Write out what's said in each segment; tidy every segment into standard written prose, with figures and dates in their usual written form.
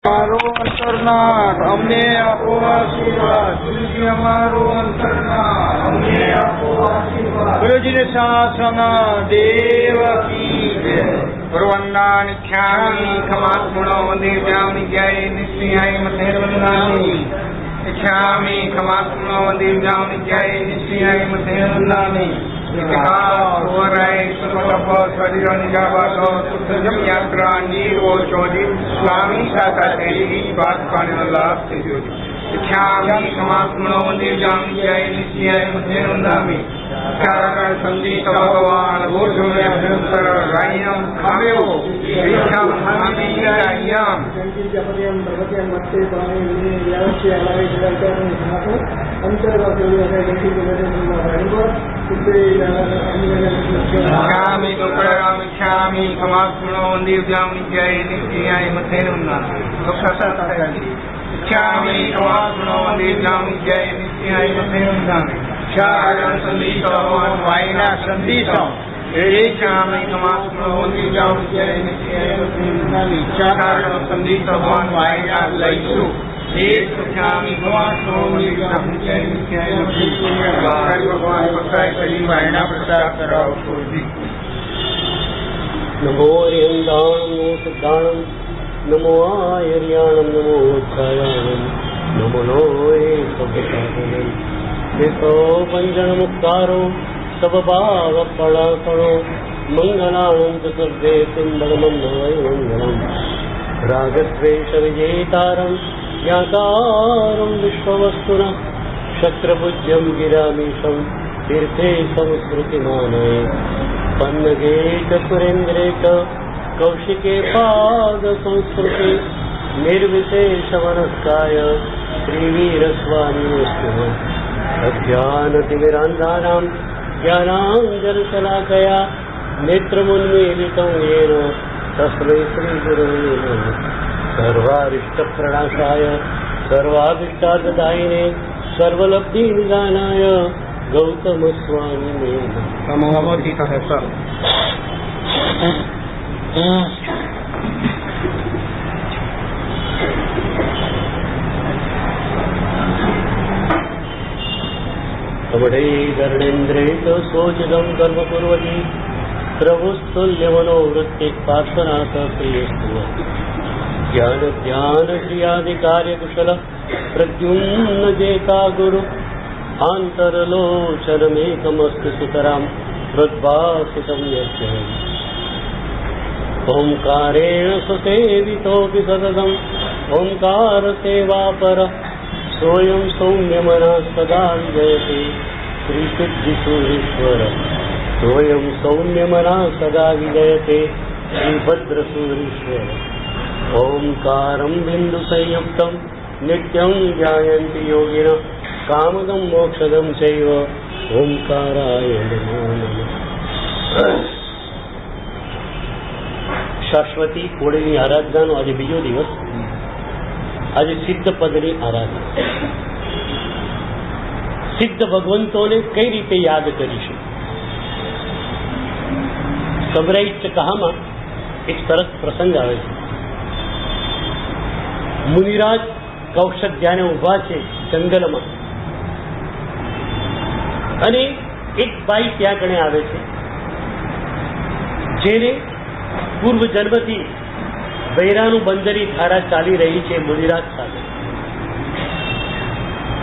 મારો અંતરનાથ અમને આપો આશીર્વાદ. ગુરુજી અમારો અંતરનાથ અમને આપો આશીર્વાદ. ગુરુજીને શાસન દેવ કી જય. ગુરુવંદાનિખ્યામિ ખમાત્મણો વંદેજામિ જય નિશ્ચયાય મતેર્વંદામિ. इच्छामि खमात्मनो वंदेजामिं जय निश्चयाय मतेर्वंदामि. स्वामी इच्छामि समात्मनो वंदेजामिं जय निश्चयाय मतेर्वंदामि. संदीप भगवान इच्छामि खमात्मनो वंदेजामिं जय निश्चयाय मतेर्वंदामि. इच्छामि खमात्मनो वंदेजामिं जय निश्चयाय मतेर्वंदामि. संदीप भगवान वायना संदेशा इच्छामि खमात्मनो वंदेजामिं जय निश्चयाय मतेर्वंदामि. संदीप भगवान वायना लईसु इच्छामि खमात्मनो वंदेजामिं जय निश्चयाय मतेर्वंदामि. भगवान प्रसाद करी वायना प्रसाद कराओ. नमो हरियंदाणं नमो सिद्धाणं नमो आयर्याणं नमो उत्थायाणं नमो नोये सबसाधनं. देखो पंजन मुक्तारो सब भाव पड़ापड़ो मंगलानंद सर्वे मंगलम. रागद्वेष विजेतारं ज्ञातारं विश्ववस्तुना शक्रभुज्यं गिरामीशं तीर्थे संस्कृतिमानये. पन्नगे च सुरेन्द्रे च कौशिके पाद संस्कृते निर्विशेषमनस्काय श्रीवीरस्वामिनस्तु. अज्ञानतिमिरान्धानां ज्ञानाञ्जनशलाकया नेत्रमुन्मीलितं येन तस्मै श्रीगुरवे नमः. सर्वारिष्टप्रणाशाय सर्वाभीष्टार्थदायिने सर्वलब्धिनिदानाय गौतमस्वामिने नमः. कर्णेन्द्रेण सोचितं कर्म कुर्वती प्रभुस्तुल्यमनोवृत्ति पार्श्वनाथ प्रियस्तु. ज्ञान ध्यान क्रियादिकार्यकुशल प्रद्युम्न जेता गुरु आन्तरलोचनमेकमस्तु सुतरां हृद्भासितं यस्य. ओंकारेण सुसेवितोऽपि सततम् ओंकारसेवापर सोऽयं सौम्यमनः सदा विजयते श्रीसिद्धिसूरीश्वर. सोऽयं सौम्यमनः सदा विजयते श्रीभद्रसूरीश्वर. ओंकारं बिन्दुसंयुक्तं नित्यं ध्यायन्ति योगिनः कामदं मोक्षदं चैव. ओंकाराय नमो नमः. શાશ્વતી કોળીની આરાધનાનો આજે બીજો દિવસ. આજે સિદ્ધ પદની આરાધના. સિદ્ધ ભગવંતોને કઈ રીતે યાદ કરીશું? સબરાઈ ચકામાં એક સરસ પ્રસંગ આવે છે. મુનિરાજ કૌશધ્યાને ઉભા છે જંગલમાં અને એક બાઈ ત્યાં કણે આવે છે જેને પૂર્વ જન્મથી બૈરાનું બંદરી ધારા ચાલી રહી છે મુનિરાજ સાથે.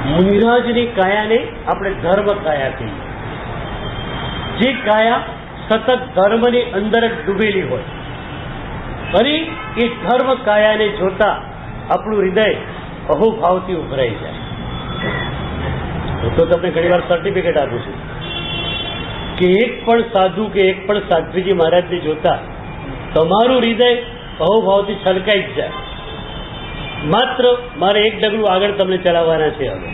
મુનિરાજની કાયાને આપણે ધર્મ કાયા કહીએ. જે કાયા સતત ધર્મની અંદર જ ડૂબેલી હોય અને એ ધર્મ કાયાને જોતા આપણું હૃદય અહોભાવથી ઉભરાઈ જાય. હું તો તમને ઘણી વાર સર્ટિફિકેટ આપું છું કે એક પણ સાધુ કે એક પણ સાધ્વીજી મહારાજને જોતા તમારું હૃદય અહોભાવથી છલકાઈ જ જાય. માત્ર મારે એક ડગલું આગળ તમને ચલાવવાના છે. હવે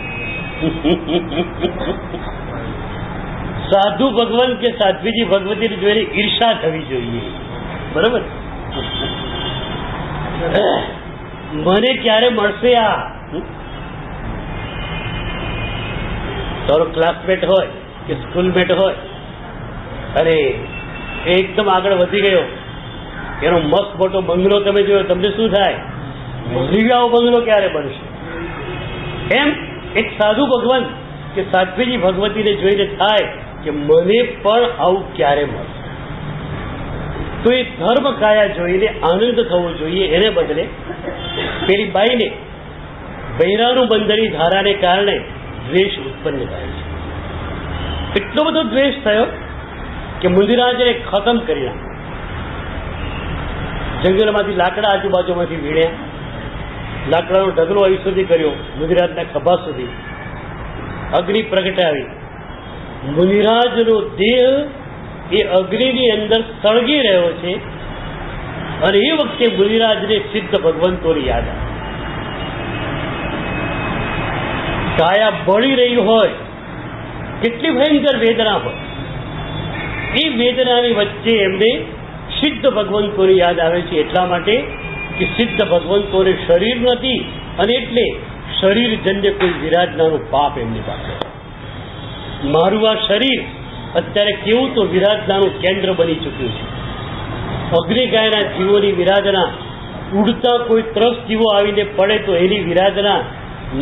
સાધુ ભગવાન કે સાધ્વીજી ભગવતીને જોઈને ઈર્ષા થવી જોઈએ. બરાબર? મને ક્યારે મળશે આ? તારો ક્લાસમેટ હોય કે સ્કૂલમેટ હોય, અરે એકદમ આગળ વધી ગયો, એનો મસ્ત મોટો બંગલો તમે જોયો, તમને શું થાય? મળી આવો બંગલો ક્યારે બનશે? એમ એક સાધુ ભગવાન કે સાધ્વીજી ભગવતીને જોઈને થાય કે મને પણ આવું ક્યારે મળશે. તો એ ધર્મ કાયા જોઈને આનંદ થવો જોઈએ. એને બદલે પેલી બાઈને બૈરાનું બંધની ધારાને કારણે દ્વેષ ઉત્પન્ન થાય છે. એટલો બધો દ્વેષ થયો કે મુંજરાજને ખતમ કરી નાખ્યો. જંગલમાંથી લાકડા આજુબાજુમાંથી વીણ્યા, લાકડાનો ઢગલો અહીં સુધી કર્યો, મુંજરાજના ખભા સુધી અગ્નિ પ્રગટાવી. મુનિરાજનો દેહ એ અગ્નિની અંદર સળગી રહ્યો છે અને એ વખતે મુનિરાજને સિદ્ધ ભગવંતોની યાદ આવે. કાયા બળી રહી હોય, કેટલી ભયંકર વેદના હોય, એ વેદનાની વચ્ચે એમને સિદ્ધ ભગવંતોની યાદ આવે છે. એટલા માટે કે સિદ્ધ ભગવંતોને શરીર નથી અને એટલે શરીરજન્ય કોઈ વિરાજનાનું પાપ એમની પાસે. મારું આ શરીર અત્યારે કેવું તો વિરાજનાનું કેન્દ્ર બની ચૂક્યું છે. અગ્નિકાયના જીવોની વિરાજના, ઉડતા કોઈ ત્રસ જીવો આવીને પડે તો એની વિરાજના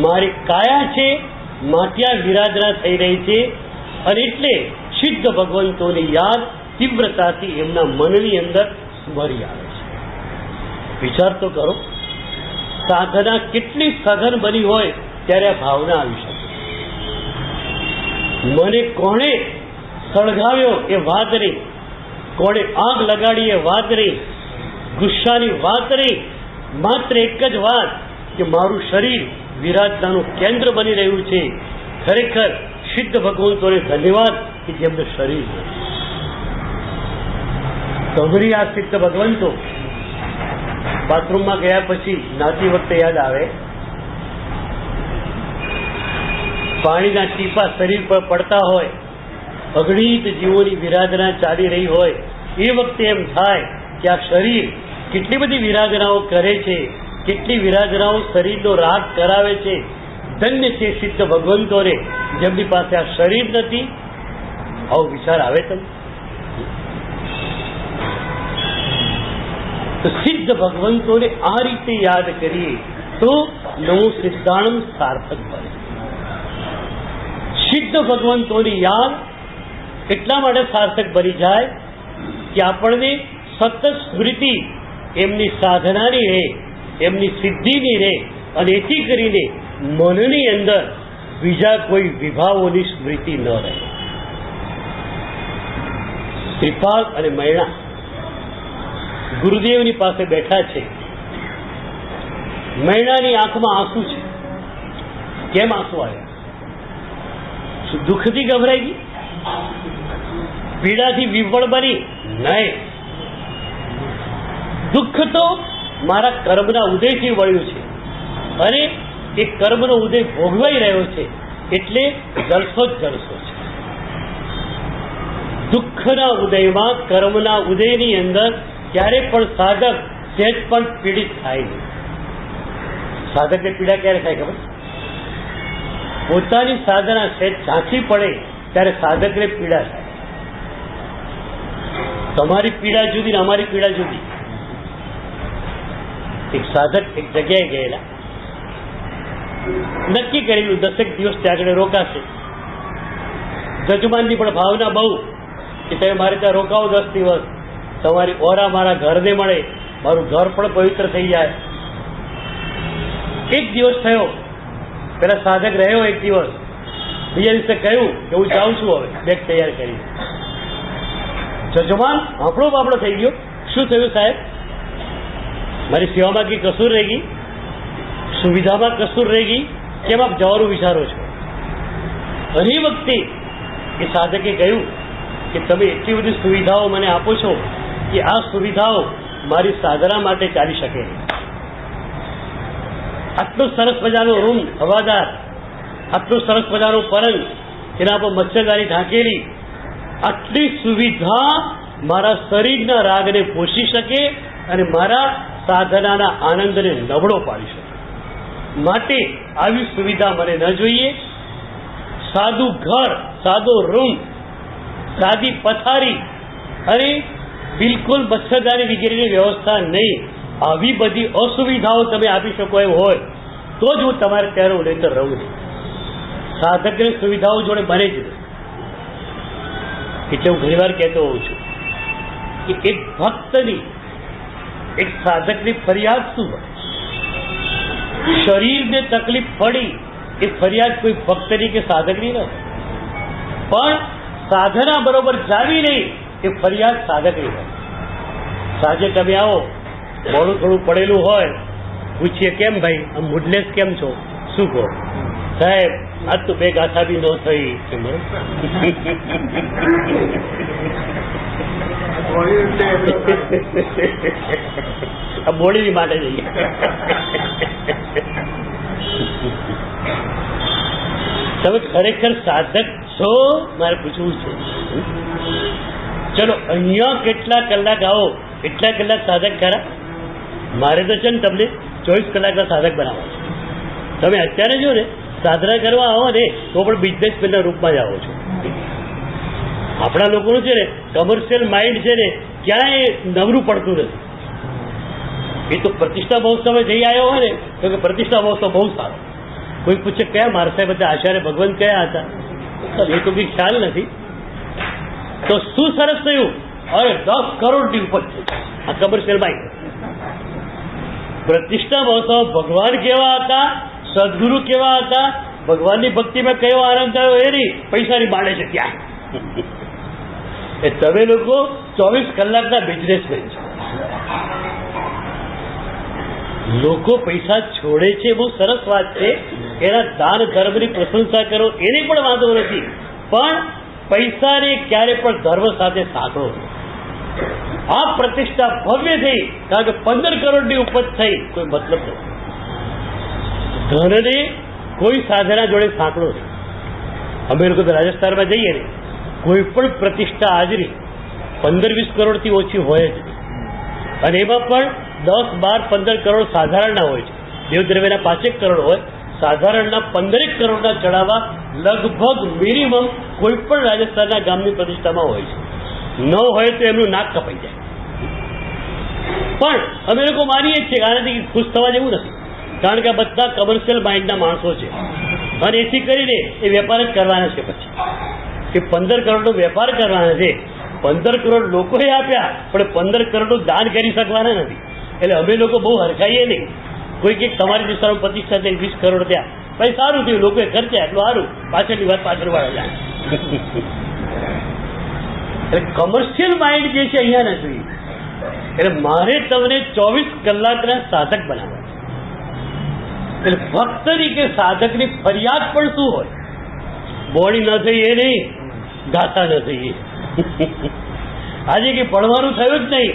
મારી કાયા છે, માટ્યા વિરાજના થઈ રહી છે. અને એટલે સિદ્ધ ભગવંતોની યાદ તીવ્રતાથી એમના મનની અંદર સ્મરી આવે છે. વિચાર તો કરો, સાધના કેટલી સઘન બની હોય ત્યારે આ ભાવના આવી શકે. મને કોણે સળગાવ્યો એ વાત નહીં, કોણે આગ લગાડી એ વાત નહીં, ગુસ્સાની વાત નહીં, માત્ર એક જ વાત કે મારું શરીર વિરાજનાનું કેન્દ્ર બની રહ્યું છે. ખરેખર સિદ્ધ ભગવંતોને ધન્યવાદ કે જેમને શરીર તમારી આ સિદ્ધ ભગવંતો બાથરૂમમાં ગયા પછી નાતી વખતે યાદ આવે, પાણીના ટીપા શરીર પર પડતા હોય, અગણિત જીવોની વિરાધના ચાલી રહી હોય, એ વખતે એમ થાય કે આ શરીર કેટલી બધી વિરાધનાઓ કરે છે, કેટલી વિરાધનાઓ શરીરનો રાગ કરાવે છે. ધન્ય છે સિદ્ધ ભગવંતોને જેમની પાસે આ શરીર નથી. આવો વિચાર આવે તમને તો સિદ્ધ ભગવંતોને આ રીતે યાદ કરીએ તો નવું સિદ્ધાણમ સાર્થક બને. સિદ્ધ ભગવંતોની યાદ એટલા માટે સાર્થક બની જાય કે આપણને સતત સ્મૃતિ એમની સાધનાની રહે, એમની સિદ્ધિની રહે, અને એથી કરીને મનની અંદર બીજા કોઈ વિભાવોની સ્મૃતિ ન રહે. શ્રીપાલ અને મૈણા ગુરુદેવની પાસે બેઠા છે. મૈણાની આંખમાં આંસુ છે. કેમ આંસુ આવ્યા? દુઃખથી ગભરાઈ ગઈ? પીડાથી વિફળ બની? નહીં. દુઃખ તો મારા કર્મના ઉદયથી વળ્યું છે અને એ કર્મનો ઉદય ભોગવાઈ રહ્યો છે એટલે જલસો જ જલસો છે. દુઃખના ઉદયમાં, કર્મના ઉદયની અંદર ક્યારે પણ સાધક સહેજ પણ પીડિત થાય નહીં. સાધકને પીડા ક્યારે થાય ખબર? પોતાની સાધના સહેજ ઝાંખી પડે ત્યારે સાધકને પીડા થાય. તમારી પીડા જુદી ને અમારી પીડા જુદી. એક સાધક એક જગ્યાએ ગયેલા, નક્કી કરેલું 10 દિવસ ત્યાં આગળ રોકાશે. જજમાનની પણ ભાવના બહુ કે તમે મારે ત્યાં રોકાવો 10 દિવસ, તમારી ઓરા મારા ઘરને મળે, મારું ઘર પણ પવિત્ર થઈ જાય. એક દિવસ થયો, પેલા સાધક રહ્યો એક દિવસ, બીજા દિવસે કહ્યું કે હું જાઉં છું, હવે બેગ તૈયાર કરી. જજમાન આપણો બાપડો થઈ ગયો. શું થયું સાહેબ? મારી સેવામાં કઈ કસૂર રહી ગઈ? સુવિધામાં કસૂર રહી ગઈ? કેમ આપ જવાનું વિચારો છો? ઘણી વખતે એ સાધકે કહ્યું કે તમે એટલી બધી સુવિધાઓ મને આપો છો કે આ સુવિધાઓ મારી સાધના માટે ચાલી શકે. આટલો સરસ મજાનો રૂમ હવાદાર, આટલો સરસ મજાનો પલંગ, એના પર મચ્છરદારી ઢાંકેલી, આટલી સુવિધા મારા શરીરના રાગને પોષી શકે અને મારા સાધનાના આનંદને નબળો પાડી શકે. માટે આવી સુવિધા મને ન જોઈએ. સાદું ઘર, સાદો રૂમ, સાદી પથારી અને બિલકુલ મચ્છરદારી વગેરેની વ્યવસ્થા નહીં, આવી બધી અસુવિધાઓ તમે આપી શકો એમ હોય તો જ હું તમારે ત્યારે હું નહીતર રહું નહીં. સાધકને સુવિધાઓ જોડે બને જ નહીં. એટલે હું ઘણી વાર કહેતો હોઉં છું કે એક ભક્તની, એક સાધકની ફરિયાદ શું હોય? શરીરને તકલીફ પડી એ ફરિયાદ કોઈ ભક્તની કે સાધકની ન, પણ સાધના બરોબર જાવી નહીં એ ફરિયાદ સાધકની હોય. સાંજે તમે આવો, મોડું થોડું પડેલું હોય, પૂછીએ કેમ ભાઈ આમ મૂડલેસ કેમ છો? શું કહો? સાહેબ આજ તો બે ગાથા બી ન થઈ. આ બોડીની માટે જઈએ. તમે ખરેખર સાધક છો? મારે પૂછવું છે. ચલો અહીંયા કેટલા કલાક આવો, એટલા કલાક સાધક ખરા? મારે તો છે ને તમને 24 કલાકના સાધક બનાવવા છે. તમે અત્યારે જો ને સાધના કરવા આવો ને તો પણ બિઝનેસમેનના રૂપમાં જ આવો છો. આપણા લોકોનું છે ને કમર્શિયલ માઇન્ડ છે ને ક્યાંય નવરું પડતું નથી. એ તો પ્રતિષ્ઠા મહોત્સવે જઈ આવ્યો હોય ને તો કે પ્રતિષ્ઠા મહોત્સવ બહુ સારો. કોઈ પૂછે કયા મારસાહેબ બધા આચાર્ય ભગવાન કયા હતા? એ તો કંઈ ખ્યાલ નથી. તો શું સરસ થયું? અરે 10 કરોડની ઉપર થઈ આ કમર્શિયલ માઇન્ડ. પ્રતિષ્ઠા મહોત્સવ ભગવાન કેવા હતા, સદગુરુ કેવા હતા, ભગવાનની ભક્તિમાં કયો આનંદ થયો એ નહીં, પૈસાની માણે છે ત્યાં. એ તમે લોકો 24 કલાકના બિઝનેસમેન છો. લોકો પૈસા છોડે છે, બહુ સરસ વાત છે. એના દાન ધર્મની પ્રશંસા કરો એની પણ વાંધો નથી, પણ પૈસાને ક્યારે પણ ધર્મ સાથે સાંકળો. આ પ્રતિષ્ઠા ભવ્ય થઈ કારણ કે 15 કરોડની ઉપજ થઈ, કોઈ મતલબ નથી. ધનને કોઈ સાધના જોડે સાંકળો નહીં. અમે લોકો તો રાજસ્થાનમાં જઈએ ને, કોઈ પણ પ્રતિષ્ઠા હાજરી 15-20 કરોડથી ઓછી હોય જ નહીં. અને એમાં પણ 10, 12, 15 કરોડ સાધારણના હોય છે. દેવદ્રવ્યના 5 કરોડ હોય, સાધારણના 15 કરોડના ચડાવવા લગભગ મિનિમમ કોઈ પણ રાજસ્થાનના ગામની પ્રતિષ્ઠામાં હોય છે. ન હોય તો એમનું નાક કપાઈ જાય. પણ અમે લોકો માનીએ જ છીએ, આનાથી ખુશ થવા જેવું નથી, કારણ કે આ બધા કમર્શિયલ માઇન્ડના માણસો છે. અને એથી કરીને એ વેપાર જ કરવાના છે. પછી એ 15 કરોડનો વેપાર કરવાના છે. 15 કરોડ લોકોએ આપ્યા, પણ 15 કરોડનું દાન કરી શકવાના નથી. એટલે અમે લોકો બહુ હરખાઈએ નહીં. કોઈ કે તમારી દિશામાં પ્રતિષ્ઠા થઈ 20 કરોડ ત્યાં, ભાઈ સારું થયું, લોકોએ ખર્ચ્યા એટલું સારું, પાછળની વાત પાછળ વાળા જાય. એટલે કમર્શિયલ માઇન્ડ જે છે અહીંયા નથી. એટલે મારે તમને 24 કલાકના સાધક બનાવવા. એટલે ભક્તની કે સાધકની ફરિયાદ પણ શું હોય? બોડી ન થઈ એ નહીં, ગાથા ન થઈ એ. આજે કે ભણવાનું થયું જ નહીં.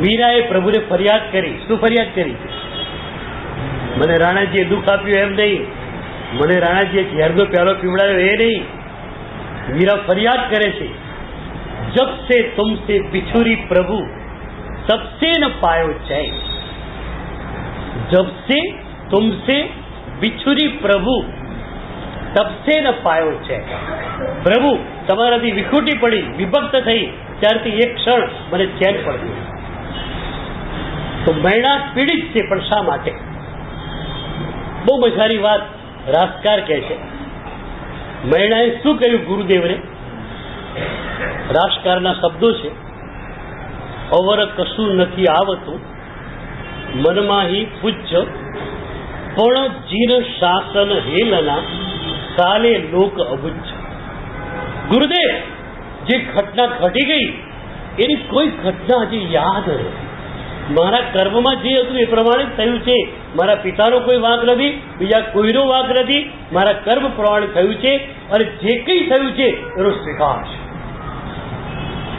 મીરાએ પ્રભુને ફરિયાદ કરી. શું ફરિયાદ કરી? મને રાણાજીએ દુઃખ આપ્યું એમ નહીં, મને રાણાજીએ ઝેરનો પ્યાલો પીવડાવ્યો એ નહીં. મીરા ફરિયાદ કરે છે, જબ સે તુમસે બિછુરી પ્રભુ તબ સે ન પાયો જય. જબ સે તુમસે બિછુરી પ્રભુ તબ સે ન પાયો જય. પ્રભુ તમારાથી વિખૂટી પડી, વિભક્ત થઈ, ત્યારથી એક ક્ષણ મને ચેન પડ્યું. તો મૈણા પીડિત છે, પણ શા માટે? બહુ મજાની વાત રાસકાર કહે છે. મૈણાએ શું કહ્યું ગુરુદેવને? રાસકારના શબ્દો છે, અવર કશું નથી આવતું, મનમાહી પૂજ્ય પણ જીન શાસન હેલના સાલે લોક અબુજ. ગુરુદેવ, જે ઘટના ઘટી ગઈ એની કોઈ ઘટના હજી યાદ નથી. મારા કર્મમાં જે હતું એ પ્રમાણે થયું છે. મારા પિતાનો કોઈ વાંક નથી, બીજા કોઈનો વાંક નથી. મારા કર્મ પ્રમાણે થયું છે અને જે કંઈ થયું છે એનો સ્વીકાર છે.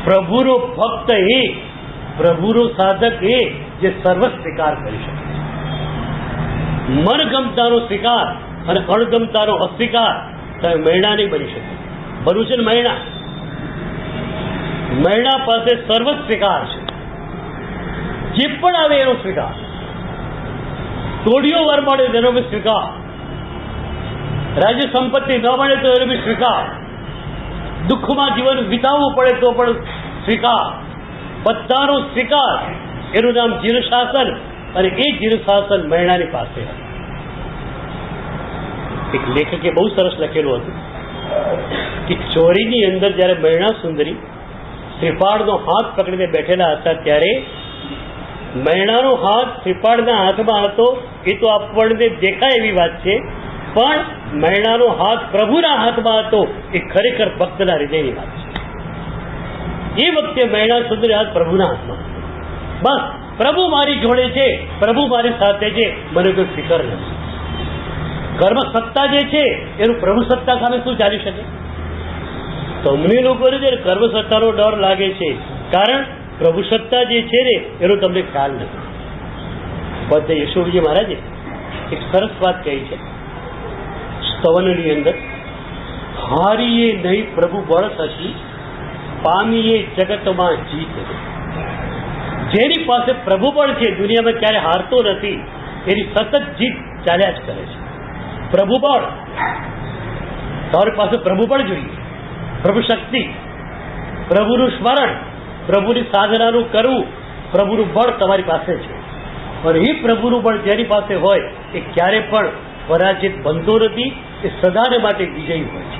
પ્રભુનો ભક્ત એ, પ્રભુનો સાધક એ જે સર્વ સ્વીકાર કરી શકે. મનગમતાનો સ્વીકાર અને અણગમતાનો અસ્વીકાર તમે મૈણા નહીં બની શકે. બનવું છે ને મૈણા? મૈણા પાસે સર્વ સ્વીકાર છે. જે પણ આવે એનો સ્વીકાર. તોડીઓ વર મળે તેનો બી સ્વીકાર. રાજ્ય સંપત્તિ ન મળે તો એનો બી સ્વીકાર. દુઃખમાં જીવન વિતાવવું પડે તો પણ સ્વીકાર. બધાનો સ્વીકાર. એનું નામ જીનશાસન, અને એ જીનશાસન મૈણાની પાસે હતું. એક લેખકે બહુ સરસ લખેલું હતું કે ચોરીની અંદર જ્યારે મૈણા સુંદરી શ્રીપાળનો હાથ પકડીને બેઠેલા હતા ત્યારે મૈણાનો હાથ શ્રીપાળના હાથમાં હતો એ તો આપણને દેખાય એવી વાત છે, પણ મૈણાનો હાથ પ્રભુના હાથમાં હતો એ ખરેખર ભક્તના હૃદયની વાત છે. એ વખતે મૈણા સુંદરી હાથ પ્રભુના હાથમાં હતો. બસ પ્રભુ મારી જોડે છે, પ્રભુ મારી સાથે છે, મને કોઈ ફિકર નથી. કર્મ સત્તા જે છે એનું પ્રભુ સત્તા સામે શું ચાલી શકે? તમને લોકોને જે કર્મ સત્તાનો ડર લાગે છે, કારણ પ્રભુ સત્તા જે છે ને એનો તમને ખ્યાલ નથી. બધે યશોજી મહારાજે એક સરસ વાત કહી છે સ્તવનની અંદર, હારીએ નહીં પ્રભુ બળ થકી, પામીએ જગતમાં જીત. જેની પાસે પ્રભુ બળ છે, દુનિયામાં ક્યારે હારતો નથી, એની સતત જીત ચાલ્યા જ કરે છે. પ્રભુ બળ, તમારી પાસે પ્રભુ બળ જોઈએ, પ્રભુ શક્તિ, પ્રભુનું સ્મરણ, પ્રભુની સાધનાનું કરવું, પ્રભુનું બળ તમારી પાસે છે. અને એ પ્રભુનું બળ જેની પાસે હોય એ ક્યારે પણ પરાજિત બનતો નથી, એ સદાને માટે વિજયી હોય છે.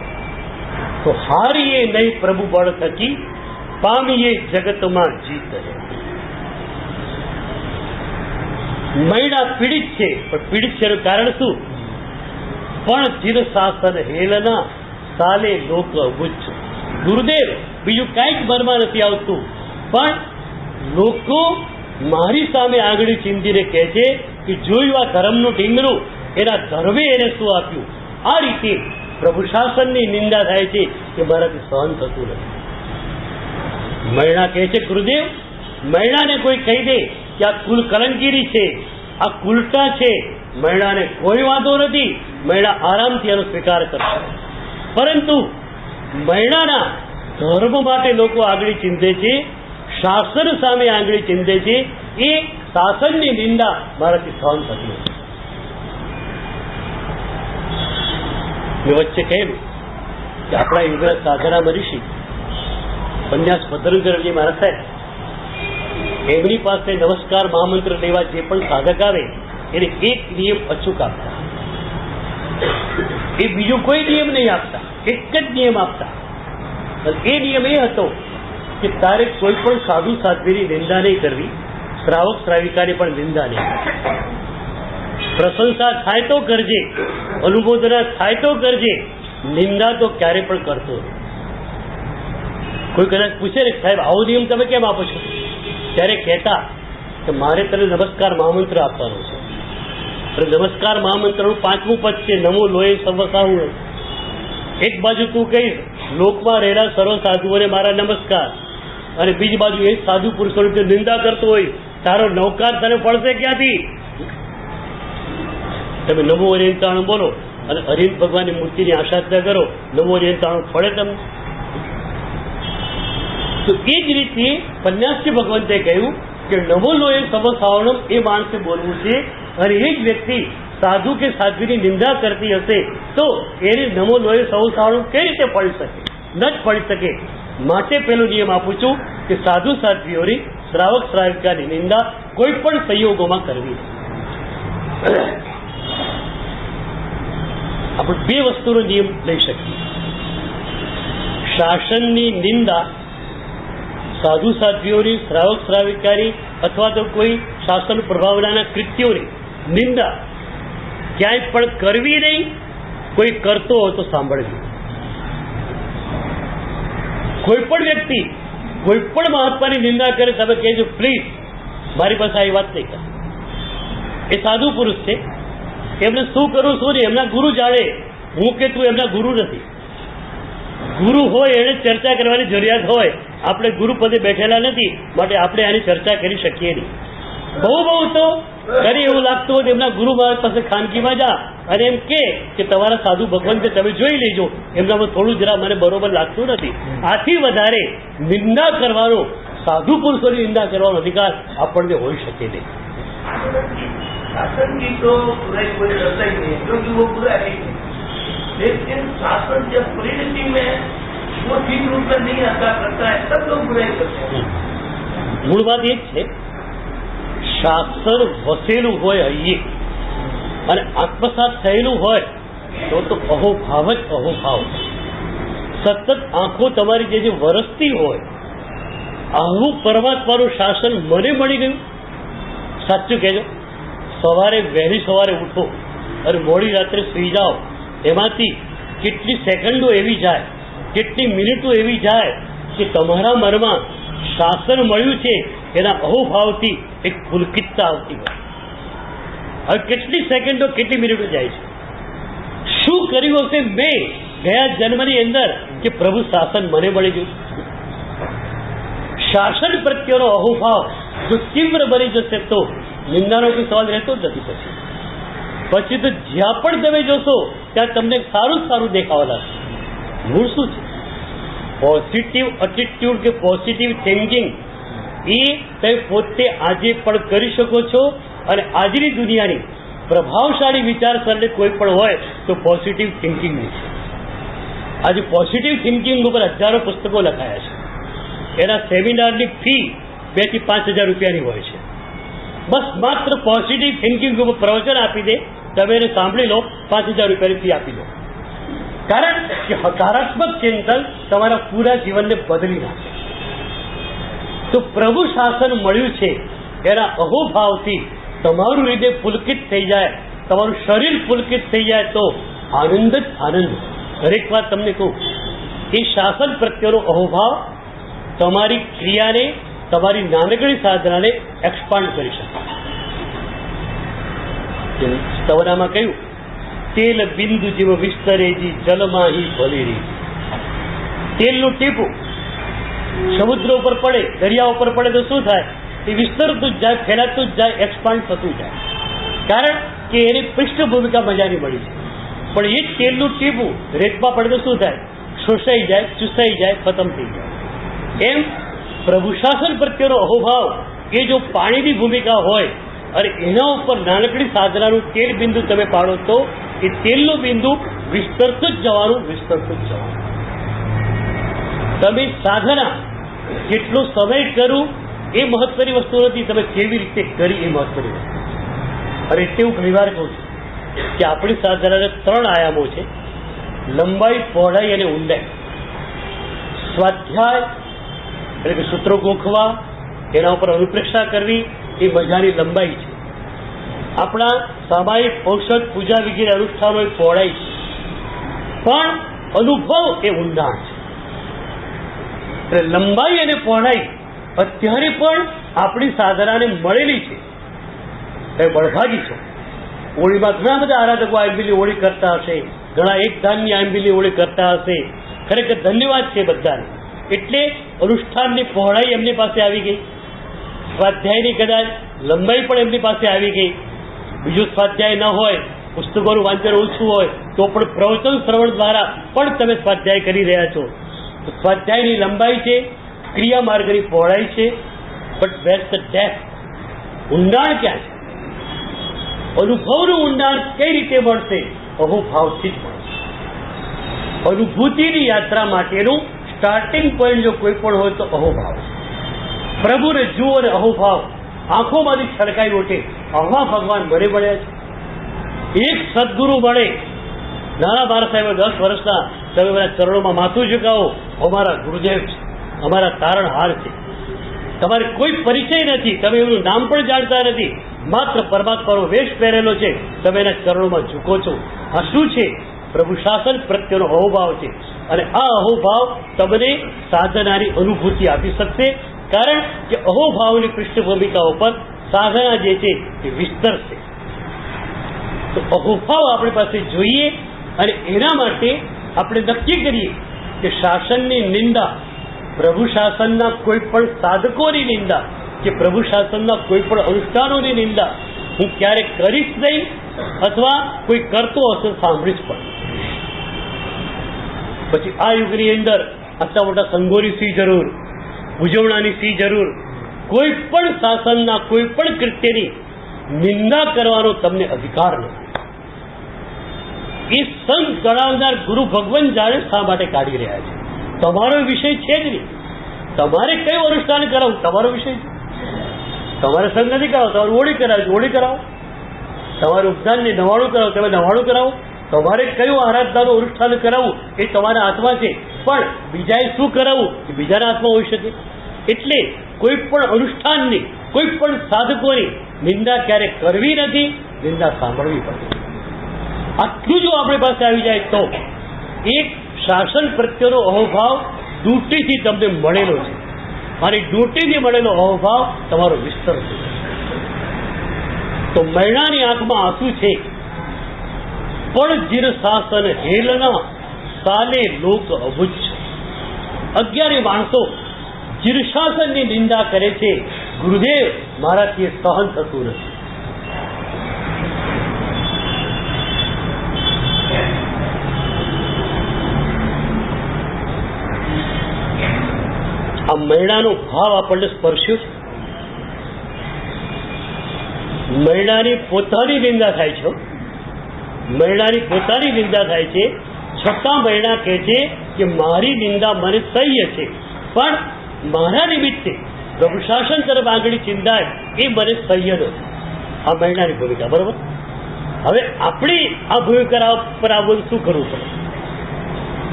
તો હારીએ નહીં પ્રભુ બળ થકી, પામીએ જગતમાં જીત. મૈણા પીડિત છે, પણ પીડિત છે એનું કારણ શું? પણ જીન શાસન હેલના સાલે લોક ગુચ્છ. ગુરુદેવ, બીજું કાંઈક મનમાં નથી આવતું, પણ લોકો મારી સામે આંગળી ચીંધીને કહે છે કે જોયું આ ધર્મનું ઢીંગરું, એના ધર્મે એને શું આપ્યું. આ રીતે પ્રભુ શાસનની નિંદા થાય છે કે મારાથી સહન થતું નથી. મૈણા કહે છે, ગુરુદેવ, મૈણાને કોઈ કહી દે કે આ કુલ કલંકીરી છે, આ કુલટા છે, મૈણાને કોઈ વાંધો નથી, મૈણા આરામથી એનો સ્વીકાર કરશે. પરંતુ મૈણાના ધર્મ માટે લોકો આંગળી ચીંધે છે, શાસન સામે આંગળી ચીંધે છે, એ શાસનની નિંદા મારાથી સહન થતી નથી. મેં વચ્ચે કહ્યું કે આપણા યુગના સાધના મનીષી પન્યાસ ભદ્રંકરજી મહારાજ સાહેબ, એમની પાસે નમસ્કાર મહામંત્ર લેવા જે પણ સાધક આવે એને એક નિયમ અચૂક આપતા, એ બીજો કોઈ નિયમ નહીં આપતા, એક જ નિયમ આપતા. એ નિયમ એ હતો કે તારે કોઈ પણ સાધુ સાધ્વીની નિંદા નહીં કરવી, શ્રાવક શ્રાવિકાની પણ નિંદા નહીં કરવી. પ્રશંસા થાય તો કરજે, અનુમોદના થાય તો કરજે, નિંદા તો ક્યારે પણ કરતો નહીં. કોઈ કદાચ પૂછે ને, સાહેબ આવો નિયમ તમે કેમ આપો છો? ત્યારે કહેતા કે મારે તને નમસ્કાર મહામંત્ર આપવાનો છે. નમસ્કાર મહામંત્રનું 5મું પદ છે, નમો લોહે સર્વસાહુ. એક બાજુ તું કહીશ લોકમાં રહેલા સર્વ સાધુઓને મારા નમસ્કાર, અને બીજી બાજુ એ સાધુ પુરુષોની નિંદા કરતો હોય, તારો નવકાર તને પડશે ક્યાંથી? તમે નમો અરિયંતાણું બોલો અને અરિયંત ભગવાનની મૂર્તિની આરાધના કરો, નમો અરિયંતાણું ફળે તમને. તો એ જ રીતે પન્યાસી ભગવંતે કહ્યું કે નમો લોહે સર્વસાહુણમ એ માણસે બોલવું છે. અને એ જ વ્યક્તિ સાધુ કે સાધ્વીની નિંદા કરતી હશે તો એને નમો લોહે સર્વસાહુણમ કઈ રીતે ફળી શકે? ન જ ફળી શકે. માટે પેલો નિયમ આપું છું કે સાધુ સાધ્વીઓની, શ્રાવક શ્રાવિકાની નિંદા કોઈ પણ સંયોગોમાં કરવી. આપણે બે વસ્તુનો નિયમ લઈ શકીએ. શાસનની નિંદા, સાધુ સાધ્વીઓની, શ્રાવક શ્રાવિકાની અથવા તો કોઈ શાસન પ્રભાવનાના કૃત્યોની નિંદા ક્યાંય પણ કરવી નહીં. કોઈ કરતો હોય તો સાંભળવી. કોઈ પણ વ્યક્તિ કોઈ પણ મહાત્માની નિંદા કરે, તમે કહેજો પ્લીઝ મારી પાસે આવી વાત નહીં કરે. એ સાધુ પુરુષ છે, એમને શું કરવું શું નહીં એમના ગુરુ જાણે. હું કે તું એમના ગુરુ નથી. ગુરુ હોય એને ચર્ચા કરવાની જરૂરિયાત હોય. આપણે ગુરુ પદે બેઠેલા નથી, માટે આપણે આની ચર્ચા કરી શકીએ નહીં. બહુ તો કરી એવું લાગતું હોય એમના ગુરુ મહારાજ પાસે ખાનગીમાં જા અને એમ કે તમારા સાધુ ભગવાન છે, તમે જોઈ લેજો, એમનામાં થોડું જરા મને બરોબર લાગતું નથી. આથી વધારે નિંદા કરવાનો, સાધુ પુરુષોની નિંદા કરવાનો અધિકાર આપણને હોઈ શકે નહીં. शासन की तो बुराई कोई करता ही नहीं, क्योंकि वो बुरा है. लेकिन शासन जब पॉलिटिक्स में वो ठीक रूप में नहीं आता करता है, तब लोग बुराई करते हैं. મૂળ વાત એ જ છે શાસન વસેલું હોય અહીંયા અને આત્મસાત થયેલું હોય તો અહોભાવ જ અહોભાવ. સતત આંખો તમારી જે વરસતી હોય, આવું પરમાત્માનું શાસન મને મળી ગયું. સાચું કહેજો, સવારે વહેલી સવારે ઉઠો અને મોડી રાત્રે સુઈ જાઓ, એમાંથી કેટલી સેકન્ડો એવી જાય, કેટલી મિનિટો એવી જાય કે તમારા મનમાં શાસન મળ્યું છે એના અહોભાવથી એક પુલકિતતા આવતી હોય. હવે કેટલી સેકન્ડો કેટલી મિનિટો જાય છે. શું કર્યું હશે મેં ગયા જન્મની અંદર કે પ્રભુ શાસન મને મળી ગયું. શાસન પ્રત્યેનો અહોભાવ જો તીવ્ર બની જશે તો નિંદાનો કોઈ સવાલ રહેતો જ નથી. પછી તો જ્યાં પણ તમે જોશો ત્યાં તમને સારું સારું દેખાવા લાગશે. મૂળ શું છે? પોઝિટિવ એટીટ્યુડ કે પોઝિટિવ થિંકિંગ એ તમે પોતે આજે પણ કરી શકો છો. અને આજની દુનિયાની પ્રભાવશાળી વિચારસરણી કોઈ પણ હોય તો પોઝિટિવ થિંકિંગની છે. આજે પોઝિટિવ થિંકિંગ ઉપર હજારો પુસ્તકો લખાયા છે. એના સેમિનારની ફી 2,000 થી 5,000 રૂપિયાની હોય છે. બસ માત્ર પોઝિટિવ થિંકિંગ ઉપર પ્રવચન આપી દે, તમે એને સાંભળી લો, 5,000 રૂપિયાની ફી આપી દો. કારણ કે હકારાત્મક ચિંતન તમારા પૂરા જીવનને બદલી નાખે. તો પ્રભુ શાસન મળ્યું છે એના અહોભાવથી તમારું હૃદય પુલકિત થઈ જાય, તમારું શરીર પુલકિત થઈ જાય તો આનંદ જ આનંદ. દરેક વાત તમને કહું, એ શાસન પ્રત્યેનો અહોભાવ તમારી ક્રિયાને, તમારી નાનકડી સાધનાને એક્સપાન્ડ કરી શકે. સ્તવનામાં કહ્યું, તેલ બિંદુ જેવો વિસ્તરેજી જલમાહી ભલેરી. તેલનું ટીપું સમુદ્ર ઉપર પડે, દરિયા ઉપર પડે તો શું થાય? એ વિસ્તરતું જ જાય, ફેલાતું જ જાય, એક્સપાન્ડ થતું જાય. કારણ કે એની પૃષ્ઠભૂમિકા મજાની મળી છે. પણ એ જ તેલનું ટીપું રેતમાં પડે તો શું થાય? શોષાઈ જાય, ચૂસાઈ જાય, ખતમ થઈ જાય. એમ પ્રભુ શાસન પ્રત્યેનો અહોભાવ એ જો પાણીની ભૂમિકા હોય અને એના ઉપર નાનકડી સાધનાનું તેલ બિંદુ તમે પાડો તો એ તેલનું બિંદુ વિસ્તરતું જ જવાનું, વિસ્તરતું જ જવાનું. તમે સાધના કેટલો સમય કરું એ મહત્વની વસ્તુ નથી, તમે કેવી રીતે કરી એ મહત્વની વસ્તુ. અને એટલે હું ઘણી વાર કહું છું કે આપણી સાધનાના 3 આયામો છે: લંબાઈ, પહોળાઈ અને ઊંડાઈ. સ્વાધ્યાય એટલે કે સૂત્રો ગોખવા, એના ઉપર અનુપ્રેક્ષા કરવી, એ મજાની લંબાઈ છે. આપણા સામાયિક ઔષધ, પૂજા વગેરે અનુષ્ઠાનો એ પહોળાઈ છે. પણ અનુભવ એ ઊંડાણ છે. એટલે લંબાઈ અને પહોળાઈ અત્યારે પણ આપણી સાધનાને મળેલી છે. એ બળભાગી છે. હોળીમાં ઘણા બધા આરાધકો આંબીલી હોળી કરતા હશે, ઘણા એક ધાનની આંબીલી હોળી કરતા હશે. ખરેખર ધન્યવાદ છે બધાને. એટલે અનુષ્ઠાનની પહોળાઈ એમની પાસે આવી ગઈ, સ્વાધ્યાયની કદાચ લંબાઈ પણ એમની પાસે આવી ગઈ. બીજું સ્વાધ્યાય ન હોય, પુસ્તકોનું વાંચન ઓછું હોય તો પણ પ્રવચન શ્રવણ દ્વારા પણ તમે સ્વાધ્યાય કરી રહ્યા છો. તો સ્વાધ્યાયની લંબાઈ છે, ક્રિયા માર્ગની પહોળાઈ છે. But where the depth? ઊંડાણ ક્યાં છે? અનુભવનું ઊંડાણ કઈ રીતે મળશે? અહોભાવથી જ મળશે. અનુભૂતિની યાત્રા માટેનું સ્ટાર્ટિંગ પોઈન્ટ જો કોઈ પણ હોય તો અહોભાવ છે. પ્રભુને જુઓ અને અહોભાવ આંખોમાંથી છલકાઈ ઉઠે, આવા ભગવાન મને મળ્યા છે. એક સદગુરુ મળે, નાના બારા સાહેબ 10 વર્ષના, તમે બધા ચરણોમાં માથું ઝુકાવો, અમારા ગુરુદેવ છે, અમારા તારણહાર છે. તમારે કોઈ પરિચય નથી, તમે એમનું નામ પણ જાણતા નથી, માત્ર પરમાત્માનો વેશ પહેરેલો છે, તમે એના ચરણોમાં ઝૂકો છો. આ શું છે? પ્રભુ શાસન પ્રત્યેનો અહોભાવ છે. અને આ અહોભાવ તમને સાધનાની અનુભૂતિ આપી શકશે. કારણ કે અહોભાવની પૃષ્ઠભૂમિકા ઉપર સાધના જે છે એ વિસ્તરશે. તો અહોભાવ આપણી પાસે જોઈએ અને એના માટે આપણે નક્કી કરીએ કે શાસનની નિંદા, પ્રભુ શાસનના કોઈ પણ સાધકોની નિંદા કે પ્રભુ શાસનના કોઈ પણ અનુષ્ઠાનોની નિંદા હું ક્યારેક કરીશ નહીં, અથવા કોઈ કરતો હશે સાંભળીશ પણ. પછી આ યુગની અંદર આટલા મોટા સંઘોની શી જરૂર, ઉજવણાની શી જરૂર? કોઈ પણ શાસનના કોઈ પણ કૃત્યની નિંદા કરવાનો તમને અધિકાર નથી. એ સંઘ ગણાવનાર ગુરુ ભગવાન જાણે શા માટે કાઢી રહ્યા છે. તમારો વિષય છે જ નહીં. તમારે કયું અનુષ્ઠાન કરાવવું તમારો વિષય છે. તમારે સંગ નથી કરાવો, તમારે ઓળી કરાવો, ઓળી કરાવો. તમારે ઉપદાનને નવાણું કરાવો, તમે નવાણું કરાવો. તમારે કયું આરાધનાનું અનુષ્ઠાન કરાવવું એ તમારા હાથમાં છે, પણ બીજાએ શું કરાવવું એ બીજાના હાથમાં હોઈ શકે. એટલે કોઈ પણ અનુષ્ઠાનની, કોઈ પણ સાધકોની નિંદા ક્યારે કરવી નથી, નિંદા સાંભળવી પડે. આટલું જો આપણી પાસે આવી જાય તો એક શાસન પ્રત્યેનો અહોભાવ ડ્યુટીથી તમને મળેલો છે, મારી ડ્યુટીથી મળેલો અહોભાવ તમારો વિસ્તરશે. તો મહિનાની આંખમાં આંસુ છે, પણ જીર શાસન હેલના સાલે લોક અબુજ છે. 11 માણસો જીરશાસનની નિંદા કરે છે, ગુરુદેવ મારાથી એ સહન થતું નથી. આ મહિનાનો ભાવ આપણને સ્પર્શ્યો છે. મહિનાની પોતાની નિંદા થાય છે, મહિનાની પોતાની નિંદા થાય છે, છતાં મહિના કહે છે કે મારી નિંદા મને સહ્ય છે, પણ મારા નિમિત્તે પ્રભુ શાસન તરફ આગળ ચિંતાય એ મને સહ્ય નથી. આ મહિનાની ભૂમિકા, બરોબર. હવે આપણે આ ભૂમિકા પર આવવાનું શું કરવું પડે?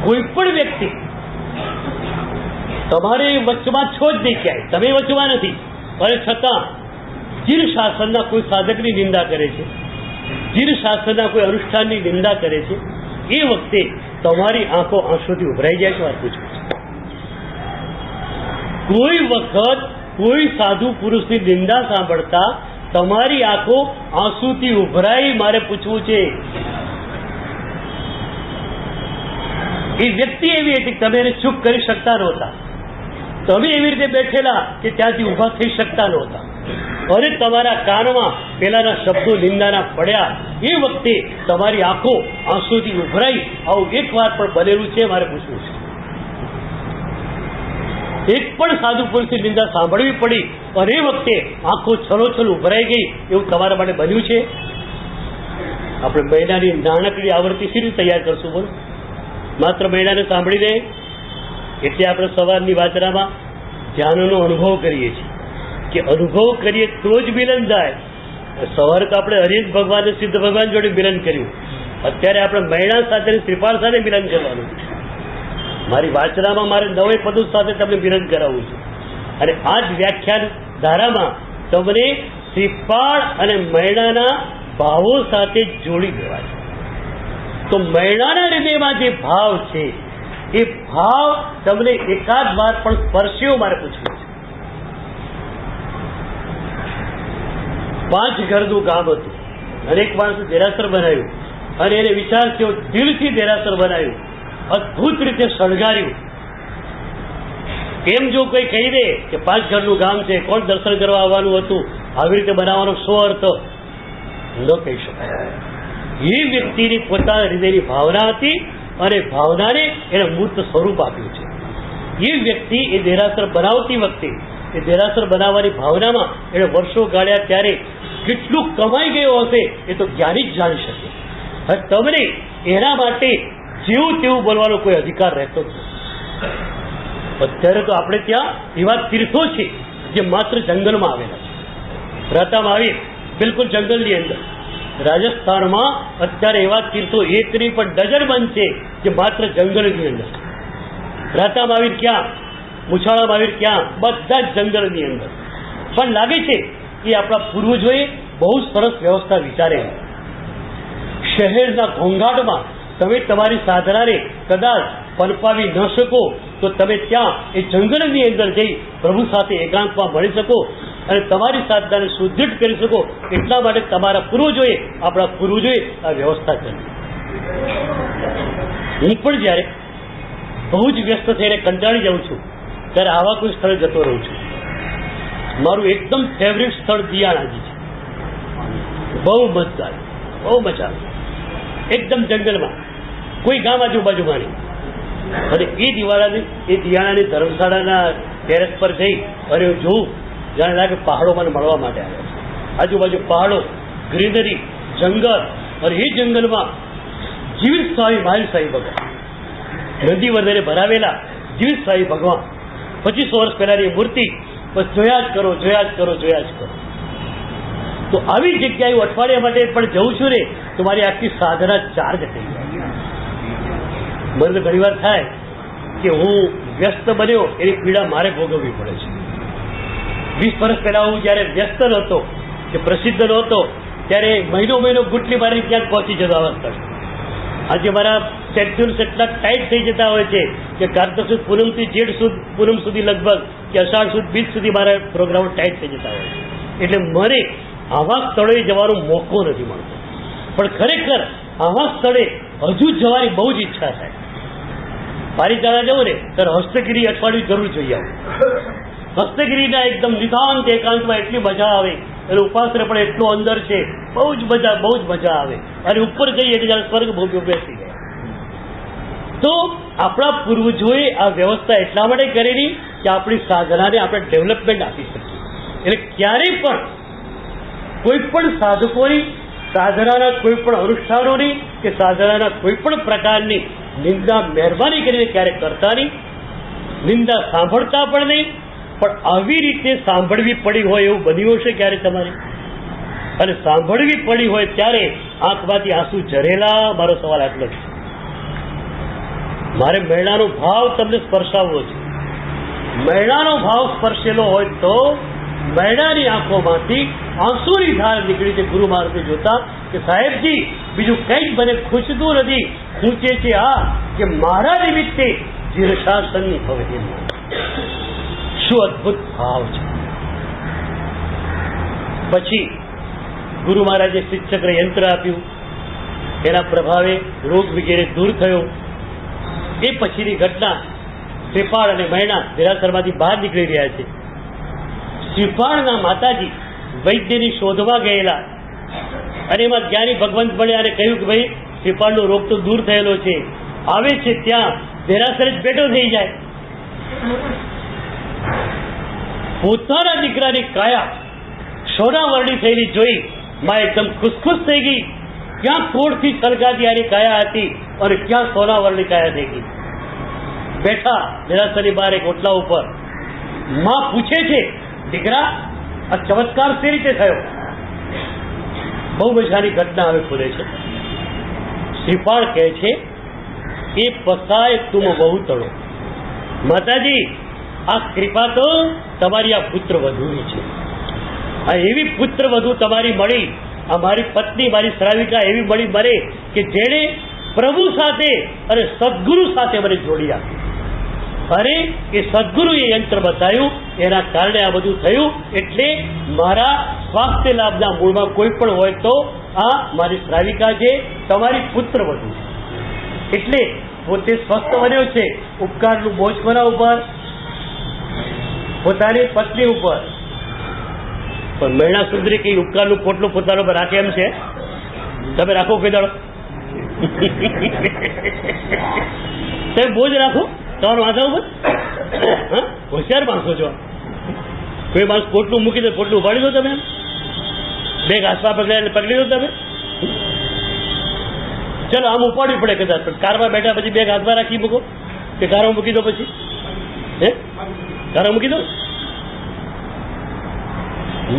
કોઈ પણ વ્યક્તિ, તમારે વચમાં છો જ નહીં, ક્યાંય તમે વચમાં નથી, પણ છતાં જીર શાસનના કોઈ સાધકની નિંદા કરે છે, જીર શાસનના કોઈ અનુષ્ઠાનની નિંદા કરે છે, એ વખતે તમારી આંખો આંસુથી ઉભરાઈ જાય છે. વાત પૂછું, કોઈ વખત કોઈ સાધુ પુરુષની નિંદા સાંભળતા તમારી આંખો આંસુથી ઉભરાઈ? મારે પૂછવું છે. એ વ્યક્તિ એવી હતી, તમે એને ચૂપ કરી શકતા નહોતા, તમે એવી રીતે બેઠેલા કે ત્યાંથી ઉભા થઈ શકતા નહોતા, અને તમારા કાનમાં પેલાના શબ્દો નિંદાના પડ્યા. એ વખતે તમારી આંખો આંસુથી ઉભરાઈ. આવું એક વાર પણ બનેલું છે? મારે પૂછવું છે. એક પણ સાધુ પુરુષની નિંદા સાંભળવી પડી અને એ વખતે આંખો છલોછલ ઉભરાઈ ગઈ, એવું તમારા માટે બન્યું છે? આપણે મહિનાની નાનકડી આવૃત્તિ શી રીતે તૈયાર કરશું? બોલો, માત્ર મહિનાને સાંભળીને. એટલે આપણે સવારની વાચનામાં ધ્યાનનો અનુભવ કરીએ છીએ કે અનુભવ કરીએ તો જ મિલન થાય. સવારે તો આપણે હરિહંસ ભગવાન, સિદ્ધ ભગવાન જોડે મિલન કર્યું, અત્યારે આપણે મહિના સાથે, શ્રીપાળ સાથે મિલન કરવાનું. મારી વાચનામાં મારે 9 પદો સાથે તમને મિલન કરાવવું છે, અને આ જ વ્યાખ્યાન ધારામાં તમને શ્રીપાળ અને મહિનાના ભાવો સાથે જોડી દેવા છે. તો મહિનાના હૃદયમાં જે ભાવ છે એ ભાવ તમને એકાદ વાર પણ સ્પર્શ્યો? મારે પૂછવું છે. 5 ઘરનું ગામ હતું, અને એક માણસે દેરાસર બનાવ્યું, અને એને વિચાર થયો, દિલથી દેરાસર બનાવ્યું, અદભુત રીતે શણગાર્યું. એમ જો કોઈ કહી દે કે 5 ઘરનું ગામ છે, કોણ દર્શન કરવા આવવાનું હતું, આવી રીતે બનાવવાનો શું અર્થ? ન કહી શકાય. એ વ્યક્તિની પોતાના હૃદયની ભાવના હતી, અને ભાવનાને એને મૂર્ત સ્વરૂપ આપ્યું છે. એ વ્યક્તિ એ દેરાસર બનાવતી વખતે, એ દેરાસર બનાવવાની ભાવનામાં એને વર્ષો ગાળ્યા, ત્યારે કેટલું કમાઈ ગયો હશે એ તો જ્ઞાની જ જાણી શકે. હવે તમને એના માટે જેવું તેવું બોલવાનો કોઈ અધિકાર રહેતો જ નથી. અત્યારે તો આપણે ત્યાં એવા તીર્થો છે જે માત્ર જંગલમાં આવેલા છે. રાતામહાવીર બિલકુલ જંગલની અંદર. રાજસ્થાનમાં અત્યારે એવા તીર્થો એક નહીં પણ ડઝનબંધ છે જે માત્ર જંગલની અંદર. રાતામહાવીર ક્યાં, મુછાળા મહાવીર ક્યાં? બધા જ જંગલની અંદર. પણ લાગે છે કે આપણા પૂર્વજોએ બહુ સરસ વ્યવસ્થા વિચારેલી. શહેરના ઘોંઘાટમાં તમે તમારી સાધનાને કદાચ પનપાવી ન શકો તો તમે ત્યાં એ જંગલની અંદર જઈ પ્રભુ સાથે એકાંતમાં મળી શકો અને તમારી સાધનાને સુદૃઢ કરી શકો. એટલા માટે તમારા પૂર્વજોએ, આપણા પૂર્વજોએ આ વ્યવસ્થા કરી. હું પણ જ્યારે બહુ જ વ્યસ્ત થઈને કંટાળી જાઉં છું ત્યારે આવા કોઈ સ્થળે જતો રહું છું. મારું એકદમ ફેવરેટ સ્થળ દિયાણાજી છે. બહુ મજા આવે, બહુ મજા આવે. એકદમ જંગલમાં, કોઈ ગામ આજુબાજુમાં નહીં. અને એ દિયાણાની ધર્મશાળાના ટેરેસ પર જઈ અને હું જોઉં, જાણે લાગે પહાડો મને મળવા માટે આવ્યા છે. આજુબાજુ પહાડો, ગ્રીનરી, જંગલ, અને એ જંગલમાં જીવિત સ્વામી મહાવીર સાહેબ ભગવાન, નદી વધારે ભરાવેલા જીવિત સ્વામી ભગવાન, 2500 વર્ષ પહેલાની મૂર્તિ, બસ જોયા જ કરો, જોયા જ કરો, જોયા જ કરો. તો આવી જગ્યાએ હું અઠવાડિયા માટે પણ જઉં છું ને તો મારી આખી સાધના ચાર્જ થઈ જાય. મને તો ઘણી વાર થાય કે હું વ્યસ્ત બન્યો એની પીડા મારે ભોગવવી પડે છે. 20 વર્ષ પહેલા હું જયારે વ્યસ્ત નહોતો કે પ્રસિદ્ધ નહોતો ત્યારે મહિનો ગુટલી મારી ક્યાંક પહોંચી જતો આવા સ્થળે. આજે મારા શેડ્યુલ્સ એટલા ટાઈટ થઈ જતા હોય છે કે કાર્તક સુદ પૂનમથી જેઠ સુદ પૂનમ સુધી લગભગ કે અષાઢ સુદ બીજ સુધી મારા પ્રોગ્રામો ટાઈટ થઈ જતા હોય છે. એટલે મને આવા સ્થળોએ જવાનો મોકો નથી મળતો. પણ ખરેખર આવા સ્થળે હજુ જવાની બહુ જ ઈચ્છા થાય. પારિચારા જવું ને ત્યારે હસ્તગીરી અઠવાડિયું જરૂર જોઈ આવું. હસ્તગીરીના એકદમ નિતાંત એકાંતમાં એટલી મજા આવે અને ઉપાસને પણ એટલો અંદર છે, બહુ જ મજા આવે. અને ઉપર જઈએ એટલે જ્યારે સ્વર્ગ ભોગ્યો બેસી જાય. તો આપણા પૂર્વજોએ આ વ્યવસ્થા એટલા માટે કરેલી કે આપણી સાધનાને આપણે ડેવલપમેન્ટ આપી શકીએ. એટલે ક્યારેય પણ કોઈ પણ સાધકોની સાધનાના કોઈ પણ અનુષ્ઠાનોની કે સાધનાના કોઈ પણ પ્રકારની નિંદા મહેરબાની કરીને ક્યારેક કરતા નહીં, નિંદા સાંભળતા પણ નહીં. પણ આવી રીતે સાંભળવી પડી હોય એવું બન્યું હશે ક્યારે તમારે? અને સાંભળવી પડી હોય ત્યારે આંખમાંથી આંસુ ઝરેલા? મારો સવાલ આટલો છે. મારે મહિલાનો ભાવ તમને સ્પર્શાવવો છે. મહિલાનો ભાવ સ્પર્શેલો હોય તો મહિલાની આંખોમાંથી આંસુની ધાર નીકળી છે. ગુરુ મહારાજને જોતા કે સાહેબજી બીજું કંઈ મને ખૂંચતું નથી, ખૂંચે છે આ કે મારા નિમિત્તે જીર્ષાસનની ભવે. શું અદભુત ભાવ છે. પછી ગુરુ મહારાજે શ્રીચક્ર યંત્ર આપ્યું, એના પ્રભાવે રોગ વગેરે દૂર થયો. એ પછીની ઘટના શ્રીપાળ અને મૈણા દેરાસરમાંથી બહાર નીકળી રહ્યા છે. શ્રીપાળના માતાજી વૈદ્યની શોધમાં ગયેલા અને એમાં જ્ઞાની ભગવંત મળ્યા અને કહ્યું કે ભાઈ શ્રીપાળનો રોગ તો દૂર થયેલો છે. આવે છે ત્યાં દેરાસર જ બેઠો થઈ જાય. પોતાના દીકરાની કાયા સોનાવરણી થયેલી જોઈ માં એકદમ ખુશખુશ થઈ ગઈ. ક્યાં કોળથી છલકાતી આની કાયા હતી અને ક્યાં સોનાવરણી કાયા થઈ ગઈ. બેઠા દેરાસરની બહાર એક ઓટલા ઉપર માં પૂછે છે, દીકરા આ ચમત્કાર કઈ રીતે થયો? બહુ મજાની ઘટના હવે ખુલે છે. શ્રીપાળ કહે છે, એ પસાય તુમ બહુ તળો. માતાજી આ કૃપા તો તમારી આ પુત્ર વધુની છે. આ એવી પુત્ર વધુ તમારી મળી, આ મારી પત્ની મારી શ્રાવિકા એવી મળી મને કે જેણે પ્રભુ સાથે અને સદગુરુ સાથે મને જોડી આપી. અને એ સદગુરુએ યંત્ર બતાવ્યું, એના કારણે આ બધું થયું. એટલે મારા સ્વાસ્થ્ય લાભના મૂળમાં કોઈ પણ હોય તો આ મારી શ્રાવિકા છે, તમારી પુત્ર વધુ. એટલે પોતે સ્વસ્થ બન્યો છે. ઉપકારનું બોજ કોના ઉપર? પોતાની પત્ની ઉપર. પણ મહિણા સુંદરી કઈ ઉપકારનું પોટલું પોતાનો પર રાખે એમ છે? તમે રાખો કોઈ દાડો? તમે બોજ રાખો તમારા માથા ઉપર? હોશિયાર માણસો છો. કોઈ માણસ પોટલું મૂકી દે, પોટલું ઉપાડી દો તમે. બે ઘાસવા પકડી દો તમે. ચલો આમ ઉપાડવી પડે કદાચ, પણ કારમાં બેઠા પછી બે હાથમાં રાખી મૂકો કે કારમાં મૂકી દો પછી? હે, કારમાં મૂકી દો.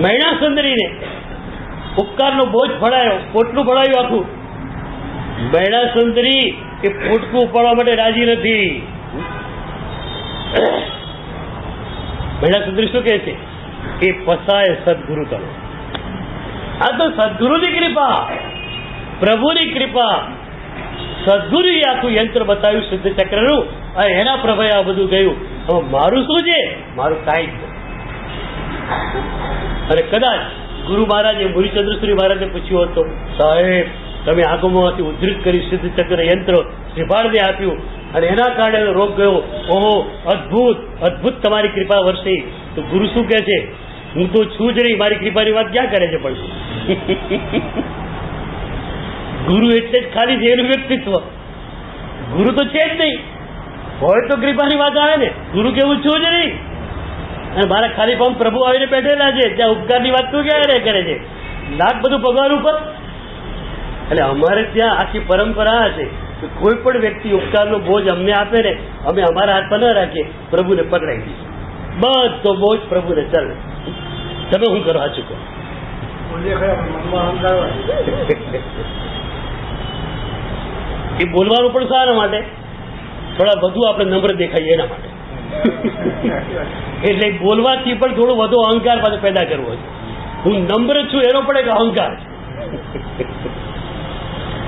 મહિણા સુંદરીને ઉપકારનો બોજ ભળાયો, પોટલું ભળાયું આખું. મહિણા સુંદરી એ પોટકું ઉપાડવા માટે રાજી નથી. મહિણા સુંદરી શું કહે છે? એ પસાય સદગુરુ તળો. આ તો સદગુરુની કૃપા, પ્રભુની કૃપા. સદગુરુએ આખું યંત્ર બતાવ્યું સિદ્ધ ચક્રનું, અને એના પ્રભાવે આ બધું ગયું. હવે મારું શું છે? મારું કાંઈ જ નથી. અને કદાચ ગુરુ મહારાજે મુરીચંદ્રસુરી મહારાજને પૂછ્યું હતું, સાહેબ તમે આગમમાંથી ઉદ્ધૃત કરી સિદ્ધ ચક્ર યંત્ર શ્રીપાળને આપ્યું અને એના કારણે રોગ ગયો. ઓહો અદભુત અદભુત તમારી કૃપા વર્ષી. તો ગુરુ શું કહે છે? હું તો છું જ નહીં, મારી કૃપાની વાત ક્યાં કરે છે? પણ ગુરુ એટલે જ ખાલી છે એનું વ્યક્તિત્વ. ગુરુ તો છે જ નહીં, હોય તો કૃપાની વાત આવે ને. ગુરુ કેવું છું જ નહીં અને મારા ખાલી પણ પ્રભુ આવીને બેઠેલા છે, ત્યાં ઉપકારની વાત તો ક્યારે કરે છે? લાખ બધું ભગવાન ઉપર. એટલે અમારે ત્યાં આખી પરંપરા છે કે કોઈ પણ વ્યક્તિ ઉપકારનો બોજ અમને આપે ને, અમે અમારા હાથમાં ન રાખીએ, પ્રભુને પકડાઈ દઈએ. બધો બોજ પ્રભુને ચાલે. તમે શું કરો? સાચું કહો. એ બોલવાનું પણ શાના માટે? થોડા વધુ આપણે નમ્ર દેખાઈએ એના માટે. એટલે બોલવાથી પણ થોડો વધુ અહંકાર પાછો પેદા કરવો છે. હું નમ્ર છું એનો પણ એક અહંકાર છે.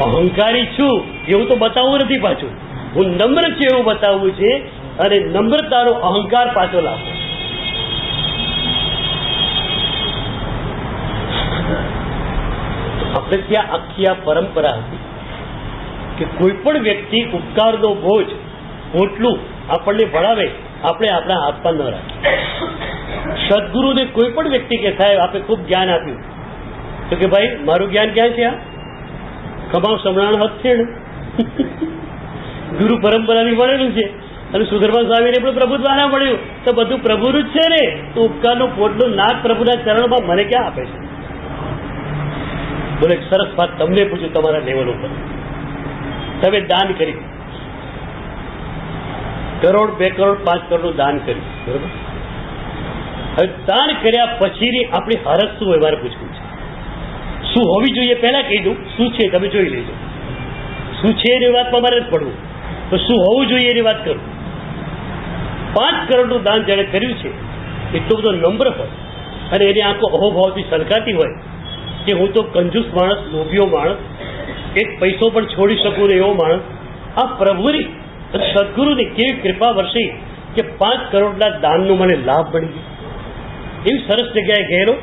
અહંકારી છું એવું તો બતાવવું નથી પાછું. હું નમ્ર છું એવું બતાવવું છે અને નમ્રતાનો અહંકાર પાછો લાવવો. આપણે ત્યાં આખી આ પરંપરા હતી કે કોઈ પણ વ્યક્તિ ઉપકારનો બોજ ઓટલું આપણને ભણાવે આપણે આપણા હાથમાં ન રાખીએ. સદગુરુને કોઈ પણ વ્યક્તિ કે સાહેબ આપણે ખૂબ જ્ઞાન આપ્યું તો કે ભાઈ મારું જ્ઞાન ક્યાં છે? આ કમાવ સમરણ હક છે ને ગુરુ પરંપરાથી મળેલું છે. અને સુધર્મા સ્વામીને પણ પ્રભુ દ્વારા મળ્યું તો બધું પ્રભુનું જ છે ને. તો ઉપકારનું પોટલું નાક પ્રભુના ચરણમાં મને ક્યાં આપે છે? બોલે સરસ વાત તમને પૂછ્યું તમારા લેવલ ઉપર. તમે દાન કર્યું, કરોડ, 2 કરોડ, 5 કરોડનું દાન કર્યું, બરોબર? હવે દાન કર્યા પછીની આપણી હરસ શું હોય મારે પૂછવું છે. શું હોવી જોઈએ પહેલા કહી દઉં. શું છે તમે જોઈ લેજો. શું છે એની વાતમાં મારે નથી પડવું, તો શું હોવું જોઈએ એની વાત કરું. 5 કરોડનું દાન જેણે કર્યું છે એટલો બધો નમ્ર હોય અને એની આંખો અહોભાવથી સલકાતી હોય કે હું તો કંજૂસ માણસ, લોભીઓ માણસ, એક પૈસો પણ છોડી શકું ને એવો માણસ. આ પ્રભુની સદગુરુની કેવી કૃપા વરસી કે 5 કરોડના દાનનો મને લાભ મળી ગયો. એવી સરસ જગ્યાએ ગયેલો,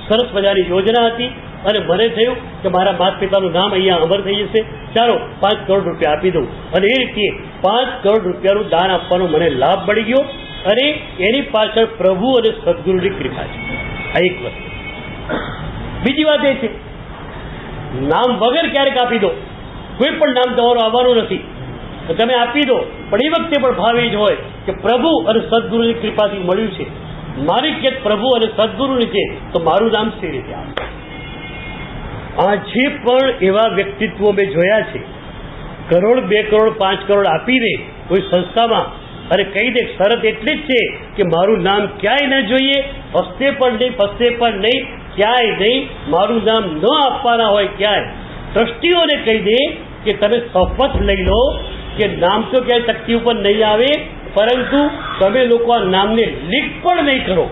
સરસ મજાની યોજના હતી અને મને થયું કે મારા માતા પિતાનું નામ અહીંયા અમર થઈ જશે, ચાલો 5 કરોડ રૂપિયા આપી દઉં. અને એ રીતે 5 કરોડ રૂપિયાનું દાન આપવાનો મને લાભ મળી ગયો. અને એની પાછળ પ્રભુ અને સદગુરુની કૃપા છે. આ એક વસ્તુ. બીજી વાત એ છે, નામ વગર ક્યારેક આપી દો. કોઈ પણ નામ તમારું આવવાનું નથી, તમે આપી દો, પણ એ વખતે પણ ભાવ એ જ હોય કે પ્રભુ અને સદગુરુની કૃપાથી મળ્યું છે. મારી કેત પ્રભુ અને સદગુરુની છે તો મારું નામ સી રીતે આવે. આજે પણ એવા વ્યક્તિત્વો મેં જોયા છે, કરોડ, 2 કરોડ, 5 કરોડ આપી દે કોઈ સંસ્થામાં અને કહી દે શરત એટલી જ છે કે મારું નામ ક્યાંય ન જોઈએ, હસ્તે પણ નહીં, પસ્તે પણ નહીં, ક્યાંય નહીં, મારું નામ ન આપવાના હોય ક્યાંય. ટ્રસ્ટીઓને કહી દે કે તમે શપથ લઈ લો કે નામ તો ક્યાંય તકતી ઉપર નહીં આવે, પરંતુ તમે લોકો આ નામને લીક પણ નહીં કરો.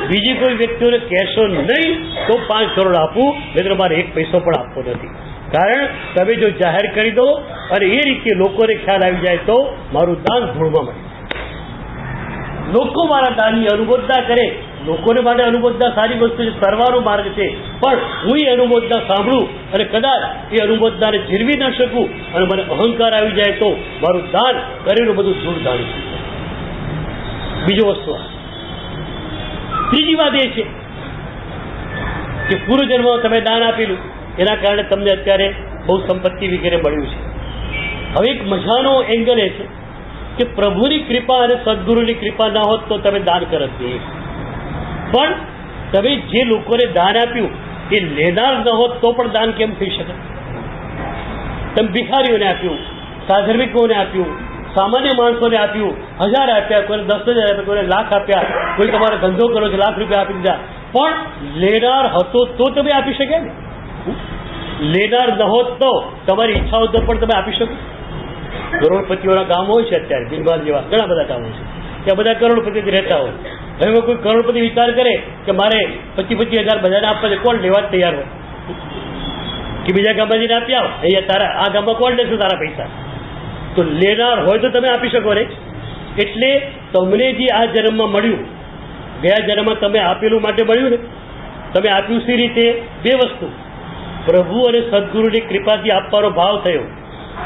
બીજી કોઈ વ્યક્તિઓને કહેશો નહીં તો 5 કરોડ આપું, નહીં મારે 1 પૈસો પણ આપવો નથી. કારણ તમે જો જાહેર કરી દો અને એ રીતે લોકોને ખ્યાલ આવી જાય તો મારું દાન ધૂળમાં મળે. લોકો મારા દાનની અનુમોદના કરે. લોકોને માટે અનુમોદના સારી વસ્તુ છે, કરવાનો માર્ગ છે, પણ હું એ અનુમોદના સાંભળું અને કદાચ એ અનુમોદનાને જીરવી ન શકું અને મને અહંકાર આવી જાય તો મારું દાન કરેલું બધું ધૂળ ધાણી. બીજો વસ્તુ. ત્રીજી વાત એ છે કે પૂર્વજન્મમાં તમે દાન આપેલું એના કારણે તમને અત્યારે બહુ સંપત્તિ વગેરે મળ્યું છે. હવે એક મજાનો એંગલ એ છે કે પ્રભુની કૃપા અને સદગુરુની કૃપા ના હોત તો તમે દાન કરત નહીં. પણ તમે જે લોકોને દાન આપ્યું એ લેનાર ન હોત તો પણ દાન કેમ થઈ શકે? તમે ભિખારીઓને આપ્યું, સાધર્મિકોને આપ્યું, સામાન્ય માણસોને આપ્યું, 1000 આપ્યા, કોઈને 10,000 આપ્યા, કોઈને લાખ આપ્યા, કોઈ તમારો ધંધો કરો છો લાખ રૂપિયા આપી દીધા, પણ લેનાર હતો તો તમે આપી શકે ને. લેનાર ન હોત તો તમારી ઈચ્છા હોત તો પણ તમે આપી શકો. કરોડપતિઓના ગામો હોય છે અત્યારે, બિલબાલ જેવા ઘણા બધા ગામો છે, ત્યાં બધા કરોડપતિથી રહેતા હોય. હવે કોઈ કરોડપતિ વિચાર કરે કે મારે 25,000 બધાને આપવા છે, કોણ લેવા જ તૈયાર હોય? કે બીજા ગામમાં જઈને આપી આવો, અહીંયા તારા આ ગામમાં કોણ લેશે તારા પૈસા? તો લેનાર હોય તો તમે આપી શકો ને. એટલે તમને જે આ જન્મમાં મળ્યું, ગયા જન્મમાં તમે આપેલું માટે મળ્યું ને. તમે આપ્યું સી રીતે? 2 વસ્તુ, પ્રભુ અને સદગુરુની કૃપાથી આપવાનો ભાવ થયો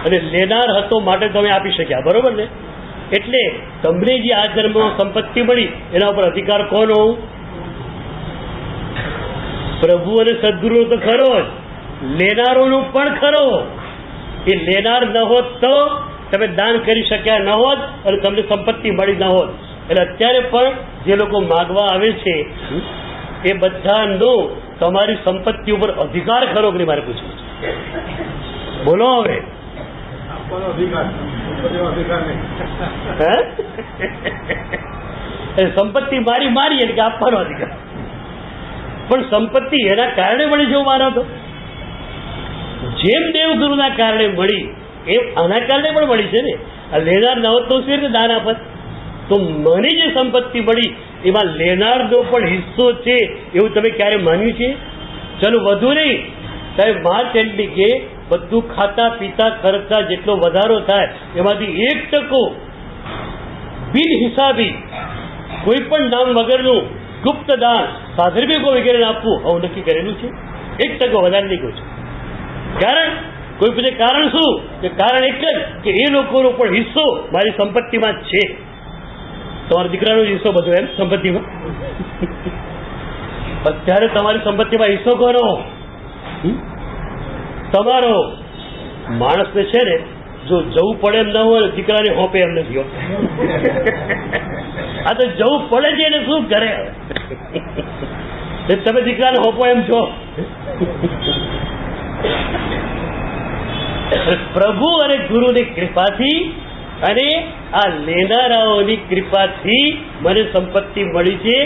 અને લેનાર હતો માટે તમે આપી શક્યા, બરોબર ને? એટલે તમને જે આ જન્મમાં સંપત્તિ મળી એના ઉપર અધિકાર કોનો? પ્રભુ અને સદગુરુનો તો ખરો જ, લેનારોનો પણ ખરો. એ લેનાર ન હોત તો તમે દાન કરી શક્યા ન હોત અને તમને સંપત્તિ મળી ન હોત. એટલે અત્યારે પણ જે લોકો માગવા આવે છે એ બધાનો તમારી સંપત્તિ ઉપર અધિકાર ખરો કે મારે પૂછવું છે? બોલો હવે. સંપત્તિ મારી એટલે કે આપવાનો અધિકાર. પણ સંપત્તિ એના કારણે મળી છે એવું માનો તો, જેમ દેવગુરુના કારણે મળી એમ આના કારણે પણ મળી છે ને. આ લેનાર ન હોત તો શી રીતે દાન આપત? તો મને જે સંપત્તિ મળી એમાં લેનારનો પણ હિસ્સો છે એવું તમે ક્યારે માન્યું છે? ચલો વધુ નહીં, સાહેબ માર્ચ એન્ડિંગે બધું ખાતા પીતા ખર્ચા જેટલો વધારો થાય એમાંથી 1% બિન હિસાબી કોઈ પણ નામ વગરનું ગુપ્ત દાન સાધર્મિકો વગેરે આપવું આવું નક્કી કરેલું છે. 1% વધારે નહીં કહું છું. કારણ કોઈ પૂછે કારણ શું? કે કારણ એક જ કે એ લોકોનો પણ હિસ્સો મારી સંપત્તિમાં છે. તમારા દીકરાનો હિસ્સો બધો એમ સંપત્તિમાં. અત્યારે તમારી સંપત્તિમાં હિસ્સો કોનો? તમારો. માણસને છે ને જો જવું પડે એમ ન હોય દીકરાને હોપે એમ નથી હોતું. આ તો જવું પડે છે એને શું કરે? તમે દીકરાને હોપો એમ છો? પ્રભુ અને ગુરુની કૃપાથી અને આ લેનારાઓની કૃપાથી મને સંપત્તિ મળી છે.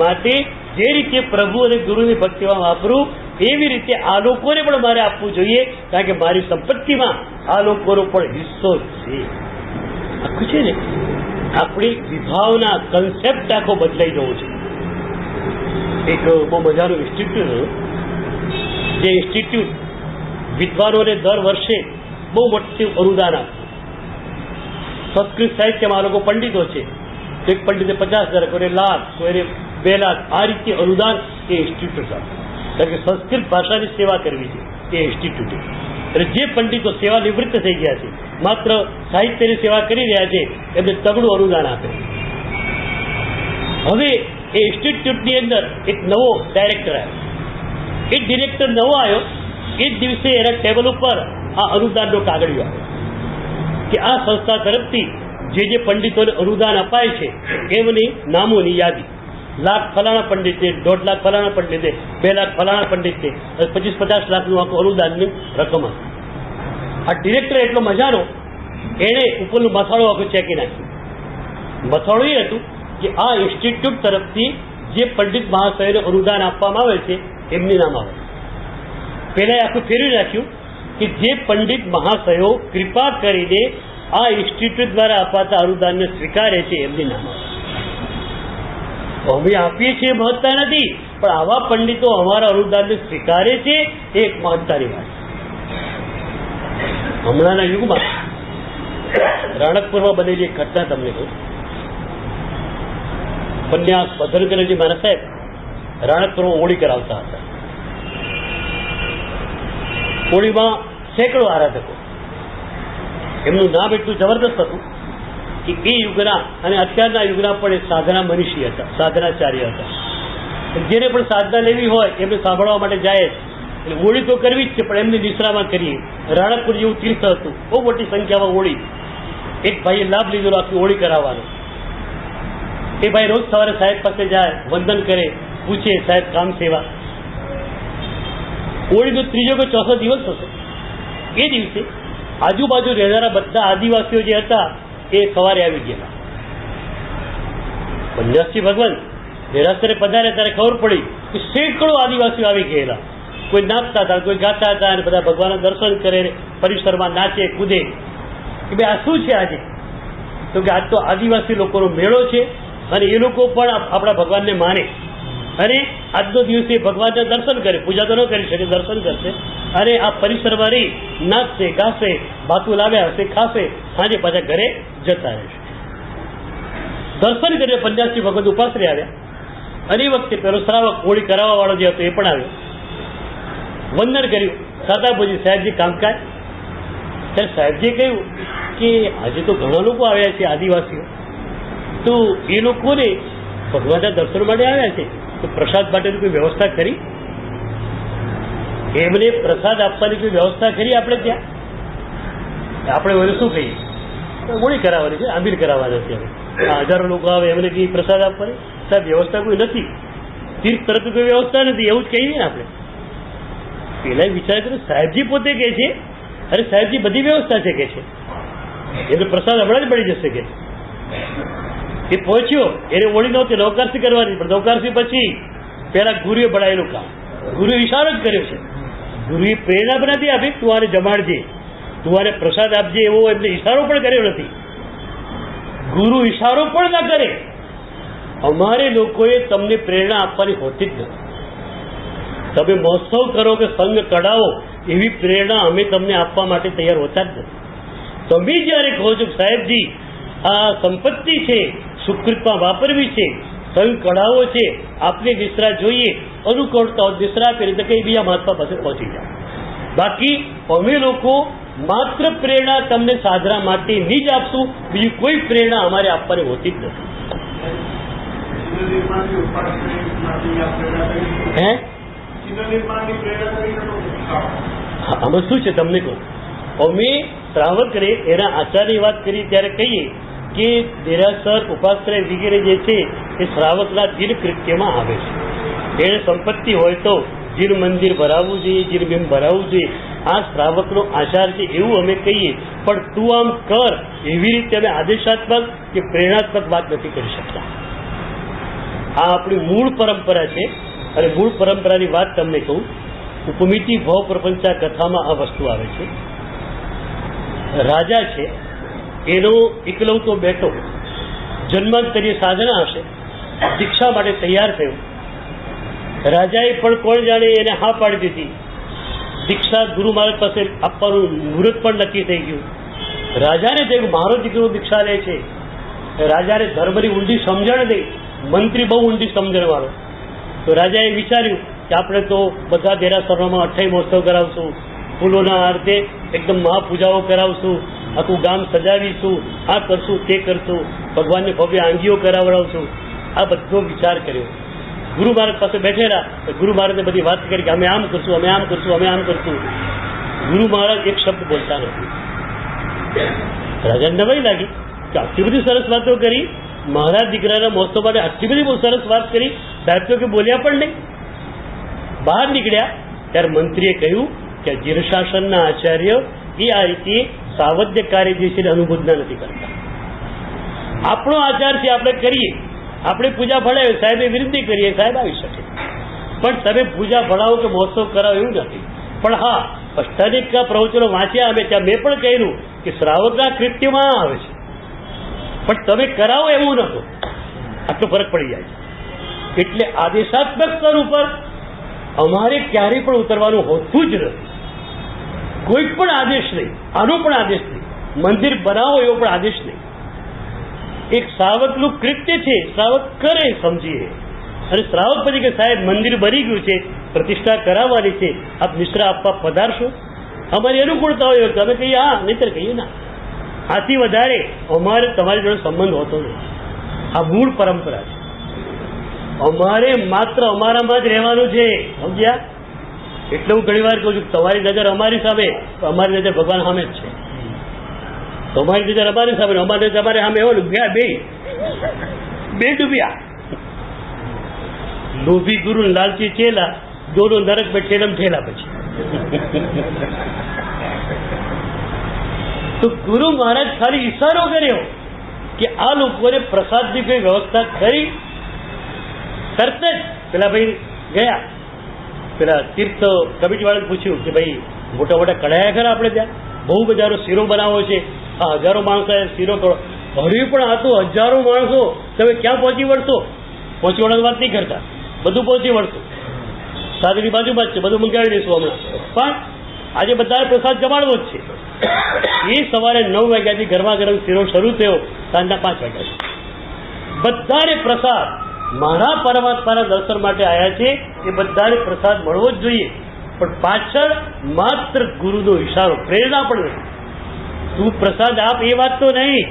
માટે જે રીતે પ્રભુ અને ગુરુની ભક્તિમાં વાપરું એવી રીતે આ લોકોને પણ મારે આપવું જોઈએ, કારણ કે મારી સંપત્તિમાં આ લોકોનો પણ હિસ્સો છે. આખું છે ને આપણી વિભાવના કન્સેપ્ટ આખો બદલાઈ જવો છે. એક બહુ મજાનું ઇન્સ્ટિટ્યૂટ હતું, જે ઇન્સ્ટિટ્યૂટ વિદ્વાનોને દર વર્ષે બહુ મોટું અનુદાન આપતું. સંસ્કૃત સાહિત્યમાં આ લોકો પંડિતો છે, એક પંડિતે 50,000, કોઈને લાખ, કોઈને 2 લાખ, આ રીતે અનુદાન એ ઇન્સ્ટિટ્યૂટ આપે. કારણ કે સંસ્કૃત ભાષાની સેવા કરવી છે એ ઇન્સ્ટિટ્યૂટે. અને જે પંડિતો સેવા નિવૃત્ત થઈ ગયા છે, માત્ર સાહિત્યની સેવા કરી રહ્યા છે, એમને તગડું અનુદાન આપે. હવે એ ઇન્સ્ટિટ્યૂટની અંદર એક નવો ડાયરેક્ટર આવ્યો. એ ડિરેક્ટર નવો આવ્યો એ જ દિવસે એના ટેબલ ઉપર આ અનુદાનનો કાગળિયો આવ્યો કે આ સંસ્થા તરફથી જે પંડિતોને અનુદાન અપાય છે એમની નામોની યાદી. લાખ ફલાણા પંડિતે, 1.5 લાખ ફલાણા પંડિતે, 2 લાખ ફલાણા પંડિતે, 25-50 લાખનું આખું અનુદાનની રકમ હતી. આ ડિરેક્ટર એટલો મજાનો, એણે ઉપરનું મથાળું આખું ચેકી નાખ્યું. મથાળું એ હતું કે આ ઇન્સ્ટિટ્યૂટ તરફથી જે પંડિત મહાશયોને અનુદાન આપવામાં આવે છે એમની નામ આવે. પહેલા આખું ફેરવી નાખ્યું કે જે પંડિત મહાશયો કૃપા કરીને આ ઇન્સ્ટિટ્યૂટ દ્વારા અપાતા અનુદાનને સ્વીકારે છે એમની નામ આવે. અમે આપીએ છીએ મહત્તા નથી, પણ આવા પંડિતો અમારા અનુદાનને સ્વીકારે છે એ એક મહત્તાની વાત. હમણાંના યુગમાં રાણકપુરમાં બનેલી એક ઘટના તમને કહું. ઉપન્યાસ ભદ્રકરજી મહારાજ સાહેબ રાણકપુરમાં હોળી કરાવતા હતા. હોળીમાં સેંકડો આરાધકો. એમનું નામ એટલું જબરદસ્ત હતું કે એ યુગના અને અત્યારના યુગના પણ એક સાધના મનીષી હતા, સાધનાચાર્ય હતા. જેને પણ સાધના લેવી હોય એમને સાંભળવા માટે જાય. એટલે હોળી તો કરવી જ છે, પણ એમની નિશ્રામાં કરીએ. રાણકપુર જેવું તીર્થ હતું, બહુ મોટી સંખ્યામાં હોળી. એક ભાઈએ લાભ લીધેલો આખી હોળી કરાવવાનો. એ ભાઈ રોજ સવારે સાહેબ પાસે જાય, વંદન કરે, પૂછે સાહેબ કામ સેવા. હોળીનો 3જો કે 4થો દિવસ હશે. એ દિવસે આજુબાજુ રહેનારા બધા આદિવાસીઓ જે હતા એ સવારે આવી ગયા. પંજાબજી ભગવાન દેરાસરે પધાર્યા ત્યારે ખબર પડી કે સેંકડો આદિવાસીઓ આવી ગયેલા. કોઈ નાચતા હતા, કોઈ ગાતા હતા, અને બધા ભગવાનના દર્શન કરે, પરિસરમાં નાચે કૂદે. કે ભાઈ આ શું છે આજે? તો કે આજ તો આદિવાસી લોકોનો મેળો છે અને એ લોકો પણ આપણા ભગવાનને માને. અને આજનો દિવસે ભગવાનના દર્શન કરે, પૂજા તો ન કરી શકે, દર્શન કરશે અને આ પરિસરમાં રહી નાચશે, ગાશે, ભાતું લાવ્યા હશે, ખાશે, સાંજે પાછા ઘરે જતા રહેશે. દર્શન કરીને પંજાબજી ભગવાન ઉપાસરે આવ્યા. અને એ વખતે પેલો શ્રાવક હોળી કરાવવા વાળો જે હતો એ પણ આવ્યો. વંદન કર્યું, સાદાપુજી સાહેબજી કામકાજ. ત્યારે સાહેબજીએ કહ્યું કે આજે તો ઘણા લોકો આવ્યા છે આદિવાસીઓ, તો એ લોકોને ભગવાનના દર્શન માટે આવ્યા છે, તો પ્રસાદ માટેની કોઈ વ્યવસ્થા કરી? એમને પ્રસાદ આપવાની કોઈ વ્યવસ્થા કરી આપણે ત્યાં? આપણે હવે શું કહીએ? હોળી કરાવવાની છે, આંબીલ કરાવવાના છે. હજારો લોકો આવે એમને કઈ પ્રસાદ આપવાની? સાહેબ વ્યવસ્થા કોઈ નથી, તીર્થ તરફ કોઈ વ્યવસ્થા નથી, એવું જ કહીએ ને આપણે. પેલા વિચાર કર્યો, સાહેબજી પોતે કહે છે, અરે સાહેબજી બધી વ્યવસ્થા છે કે છે, એનો પ્રસાદ હમણાં જ મળી જશે કે. એ પહોંચ્યો, એને ઓળી નહોતી નૌકારસી કરવાની, પણ નૌકારસી પછી પેલા ગુરુએ ભણાયેલું કામ, ગુરુએ ઇશારો જ કર્યો છે. ગુરુએ પ્રેરણા પણ નથી આપી તું આને જમાડજે, તું આને પ્રસાદ આપજે, એવો એમને ઇશારો પણ કર્યો નથી. ગુરુ ઇશારો પણ ના કરે. અમારે લોકોએ તમને પ્રેરણા આપવાની હોતી જ નથી. તમે મહોત્સવ કરો કે સંઘ કઢાવો એવી પ્રેરણા અમે તમને આપવા માટે તૈયાર હોતા જ નથી. તમે જયારે કહો છો સાહેબજી આ સંપત્તિ છે, સુકૃતમાં વાપરવી છે, સંઘ કઢાવો છે, આપને નિશ્રા જોઈએ, અનુકૂળતા નિશ્રા આપી રીતે કઈ બીજા મહાત્મા પાસે પહોંચી જાય. બાકી અમે લોકો માત્ર પ્રેરણા તમને સાધના માટેની જ આપશું, બીજી કોઈ પ્રેરણા અમારે આપવાની હોતી જ નથી. હે આમાં શું છે તમને કહું, અમે શ્રાવકરે એના આચારની વાત કરી ત્યારે કહીએ કે દેરાસર ઉપાશ્રય વગેરે જે છે એ શ્રાવકના જીર કૃત્યમાં આવે છે. એને સંપત્તિ હોય તો જીર મંદિર ભરાવવું જોઈએ, જીર બિંબ ભરાવવું જોઈએ, આ શ્રાવકનો આચાર છે એવું અમે કહીએ. પણ તું આમ કર એવી રીતે અમે આદેશાત્મક કે પ્રેરણાત્મક વાત નથી કરી શકતા. આ આપણી મૂળ પરંપરા છે. અને મૂળ પરંપરાની વાત તમને કહું, ઉપમિતિ ભવ પ્રપંચા કથામાં આ વસ્તુ આવે છે. રાજા છે એનો એકલવતો બેટો જન્માંતરીય સાધના હશે, દીક્ષા માટે તૈયાર થયો. રાજાએ પણ કોણ જાણે એને હા પાડી દીધી. દીક્ષા ગુરુ મહારાજ પાસે આપવાનું મુહૂર્ત પણ નક્કી થઈ ગયું. રાજાને થયું મારો દીકરો દીક્ષા લે છે. રાજાને ધર્મની ઊંડી સમજણ દઈ, મંત્રી બહુ ઊંડી સમજણ વાળો. તો રાજાએ વિચાર્યું કે આપણે તો બધા દેરાસરોમાં 28 મહોત્સવ કરાવશું, ફૂલોના હારતે એકદમ મહાપૂજાઓ કરાવશું, આખું ગામ સજાવીશું, આ કરશું તે કરશું, ભગવાનને ભવ્ય આંગીઓ કરાવડાવશું. આ બધો વિચાર કર્યો. ગુરુ મહારાજ પાસે બેઠેલા, ગુરુ મહારાજને બધી વાત કરી કે અમે આમ કરશું, અમે આમ કરશું, અમે આમ કરશું. ગુરુ મહારાજ એક શબ્દ બોલતા નથી. રાજાને નવાઈ લાગી કે આટલી બધી સરસ વાતો કરી, મહારાજ દીકરાના મહોત્સવ માટે આટલી બધી બહુ સરસ વાત કરી, સાહેબ તો કે બોલ્યા પણ નહીં. બહાર નીકળ્યા ત્યારે મંત્રીએ કહ્યું કે જીરશાસનના આચાર્ય એ આ રીતે સાવધ્ય કાર્ય જે છે અનુમોદના નથી કરતા. આપણો આચાર છે આપણે કરીએ, આપણે પૂજા ભણાવીએ, સાહેબે વિનંતી કરીએ, સાહેબ આવી શકે. પણ તમે પૂજા ભણાવો કે મહોત્સવ કરાવો એવું નથી. પણ હા, અષ્ટાદિક પ્રવચનો વાંચ્યા અમે ત્યાં મેં પણ કહ્યું કે શ્રાવકના કૃત્યમાં આવે છે, પણ તમે કરાવો એવું નહોતું. આટલો ફરક પડી જાય છે. એટલે આદેશાત્મક સ્તર ઉપર અમારે ક્યારેય પણ ઉતરવાનું હોતું જ નથી. કોઈ પણ આદેશ નહીં, આનો પણ આદેશ નહીં, મંદિર બનાવો એવો પણ આદેશ નહીં. એક શ્રાવકનું કૃત્ય છે, શ્રાવક કરે સમજીએ. અને શ્રાવક પછી કે સાહેબ મંદિર બની ગયું છે, પ્રતિષ્ઠા કરાવવાની છે, આપ નિશ્રા આપવા પધારશો. અમારી અનુકૂળતા હોય તો અમે કહીએ હા, નહીતર કહીએ ના. આથી વધારે અમારે તમારી જોડે સંબંધ હોતો નથી. આ મૂળ પરંપરા છે. અમારે માત્ર અમારામાં જ રહેવાનું છે, સમજ્યા? એટલે હું ઘણી વાર કહું છું તમારી નજર અમારી સામે, અમારી નજર ભગવાન સામે જ છે. તમારી નજર અમારી સામે, અમારી નજર અમારે સામે હોય બે ડૂબ્યા. લોભી ગુરુ લાલચી ચેલા, દોનો નરક में ठेलम ठेला. પછી તો ગુરુ મહારાજ ખાલી ઈશારો કર્યો કે આ લોકોને પ્રસાદની કોઈ વ્યવસ્થા કરી. તરત જ પેલા ભાઈ ગયા, પેલા તીર્થ કમિટી વાળાને પૂછ્યું કે ભાઈ મોટા મોટા કઢાયા ખરા આપણે ત્યાં, બહુ બજારો શીરો બનાવો છે, આ હજારો માણસો શીરો કરો. હરી પણ આ તો હજારો માણસો, તમે ક્યાં પહોંચી વળશો? પહોંચી વળવાની વાત નહીં કરતા, બધું પહોંચી વળશું. સાધુની બાજુમાં જ છે, બધું મંગાવી દઈશું હમણાં. પણ આજે બધા પ્રસાદ જમાડવો જ છે. એ સવારે 9 વાગ્યાથી ગરમા ગરમ શીરો શરૂ થયો, સાંજના 5 વાગ્યા. બધાને પ્રસાદ, મારા પરમાત્માના દર્શન માટે આવ્યા છે એ બધાને પ્રસાદ મળવો જ જોઈએ. પણ પાછળ માત્ર ગુરુનો ઈશારો, પ્રેરણા પણ નહીં. તું પ્રસાદ આપ એ વાત તો નહીં,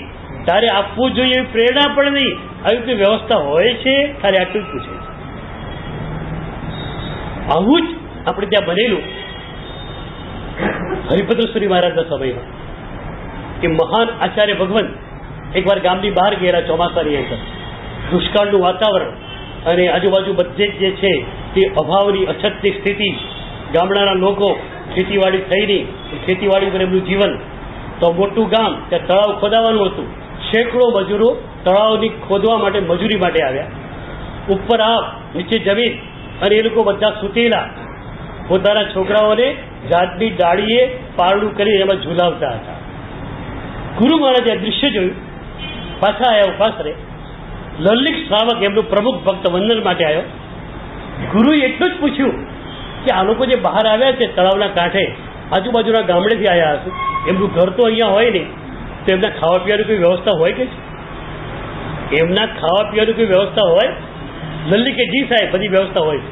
તારે આપવું જોઈએ એવી પ્રેરણા પણ નહીં. આવી રીતે વ્યવસ્થા હોય છે, ખાલી આટલું જ પૂછે છે. આવું જ આપણે ત્યાં બનેલું હરિભદ્રેશ્વરી મહારાજના સમયમાં કે મહાન આચાર્ય ભગવંત એકવાર ગામની બહાર ગયેલા ચોમાસાની અંદર. દુષ્કાળનું વાતાવરણ અને આજુબાજુ બધે જ જે છે તે અભાવની અછતની સ્થિતિ. ગામડાના લોકો ખેતીવાડી થઈ નહીં, ખેતીવાડી પર એમનું જીવન. તો મોટું ગામ, ત્યાં તળાવ ખોદાવાનું હતું, સેંકડો મજૂરો તળાવની ખોદવા માટે મજૂરી માટે આવ્યા. ઉપર આવ, નીચે જમીન, અને એ લોકો બધા સૂતેલા પોતાના છોકરાઓને ઝાડની ડાળીએ પારણું કરી એમાં ઝુલાવતા હતા. ગુરુ મહારાજે આ દૃશ્ય જોયું, પાછા આવ્યા ઉપાસરે. લલિત શ્રાવક એમનો પ્રમુખ ભક્ત વંદન માટે આવ્યો. ગુરુએ એટલું જ પૂછ્યું કે આ લોકો જે બહાર આવ્યા છે તળાવના કાંઠે, આજુબાજુના ગામડેથી આવ્યા હશે, એમનું ઘર તો અહીંયા હોય નહીં, તો એમના ખાવા પીવાની કોઈ વ્યવસ્થા હોય કે? એમના ખાવા પીવાની કોઈ વ્યવસ્થા હોય? લલ્લી કે જી સાહેબ, બધી વ્યવસ્થા હોય છે.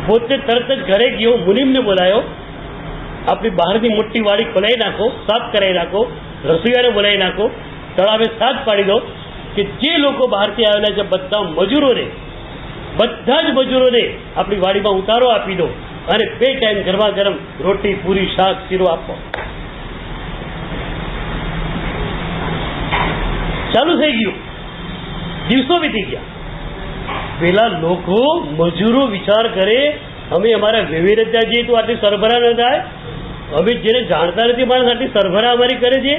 પોતે તરત જ ઘરે ગયો, મુનિમને બોલાયો, આપણી બહારની મોટી વાડી ખોલાવી નાખો, સાફ કરાવી નાખો, રસોઈયાને બોલાવી નાખો, તળાવે સાફ પાડી દો કે જે લોકો બહારથી આવેલા છે બધા જ મજૂરોને આપણી વાડીમાં ઉતારો આપી દો અને 2 ટાઈમ ગરમા ગરમ રોટી, પૂરી, શાક, શીરો આપો. ચાલુ થઈ ગયું. દિવસો વીતી ગયા. પેલા લોકો મજૂરો વિચાર કરે, અમે અમારા વિવિધતા જઈએ તો આટલી સરભરા ન થાય, અમે જેને જાણતા નથી માણસ આટલી સરભરા અમારી કરે છે.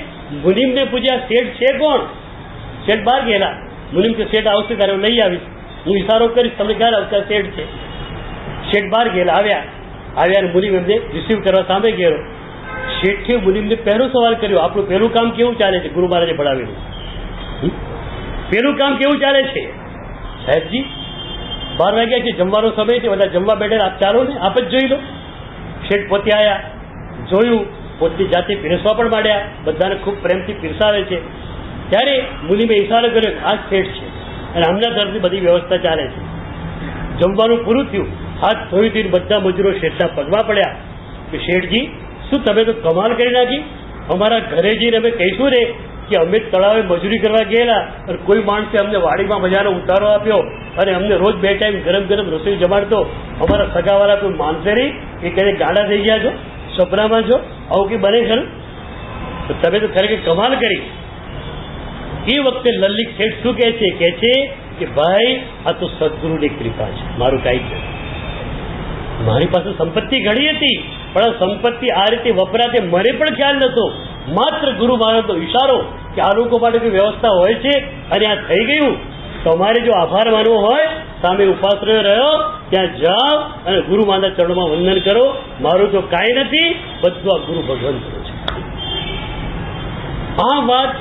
મુનિમને પૂછ્યા, શેઠ છે કોણ? શેઠ બહાર ગયેલા. મુનિમ કે શેઠ આવશે ત્યારે હું લઈ આવીશ, હું ઇશારો કરીશ, તમને ખ્યાલ આવશે શેઠ છે. શેઠ બહાર ગયેલા, આવ્યા અને મુનિમ એમને રિસીવ કરવા સામે ગયો. શેઠે મુનિમને પહેલો સવાલ કર્યો, આપણું પહેલું કામ કેવું ચાલે છે? ગુરુ મહારાજે ભણાવેલું પહેલું કામ કેવું ચાલે છે? સાહેબજી 12 વાગ્યા છે, જમવાનો સમય છે, બધા જમવા બેઠેલા, આપ ચાલો ને, આપ જ જોઈ લો. શેઠ પોતે આવ્યા, જોયું, પોતની જાતે પીરસવા પણ માંડ્યા, બધાને ખૂબ પ્રેમથી પીરસાવે છે. ત્યારે મુનિમે ઇશારો કર્યો, આ શેઠ છે અને આમના તરફથી બધી વ્યવસ્થા ચાલે છે. જમવાનું પૂરું થયું, હાથ ધોઈ બધા મજૂરો શેઠના પગમાં પડ્યા કે શેઠજી, શું તમે તો કમાલ કરી નાખી? અમારા ઘરે જઈને અમે કહીશું ને કે અમે તળાવે મજૂરી કરવા ગયેલા અને કોઈ માણસે અમને વાડીમાં મજાનો ઉતારો આપ્યો અને અમને રોજ 2 ટાઈમ ગરમ ગરમ રસોઈ જમાડતો. અમારા સગાવાળા કોઈ માનશે નહીં, એ કહે ગાડા થઈ ગયા છો, સપનામાં છો, આવું કંઈ બને ખરું? તો તમે તો ખરેખર કમાલ કરી. એ વખતે લલિત શેઠ શું કહે છે કે ભાઈ, આ તો સદગુરુની કૃપા છે, મારું કાંઈ જ નથી. મારી પાસે સંપત્તિ ઘણી હતી, પણ આ સંપત્તિ આ રીતે વપરાતે મને પણ ખ્યાલ નતો. માત્ર ગુરુ મહારાજનો ઇશારો કે આ લોકો માટે કોઈ વ્યવસ્થા હોય છે અને આ થઈ ગયું. તમારે જો આભાર માનવો હોય, સામે ઉપાશ્રય રહ્યો ત્યાં જાઓ અને ગુરુ મહારાજના ચરણોમાં વંદન કરો. મારું તો કાંઈ નથી, બધું આ ગુરુ ભગવંતનું છે. આ વાત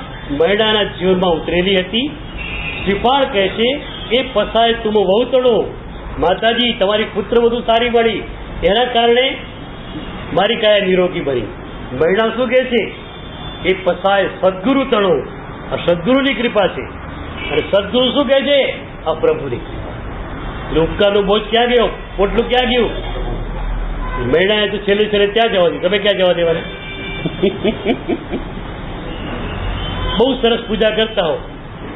મૈડાના જીવનમાં ઉતરેલી હતી. શ્રીપાળ કહે છે, એ પસાય તુમ વહુ તણો, માતાજી તમારી પુત્ર વધુ સારી મળી, એના કારણે મારી કાયા નિરોગી બની. મૈડા શું કહે છે? એ પસાય સદગુરુ તણો, આ સદગુરુની કૃપા છે. અને સદગુરુ શું કહે છે? આ પ્રભુની કૃપા. એટલે ઉપકારનો બોજ ક્યાં ગયો? પોટલું ક્યાં ગયું? મૈડાએ તો છેલ્લે ત્યાં જવા દે. તમે ક્યાં જવા દેવાને? બહુ સરસ પૂજા કરતા હો,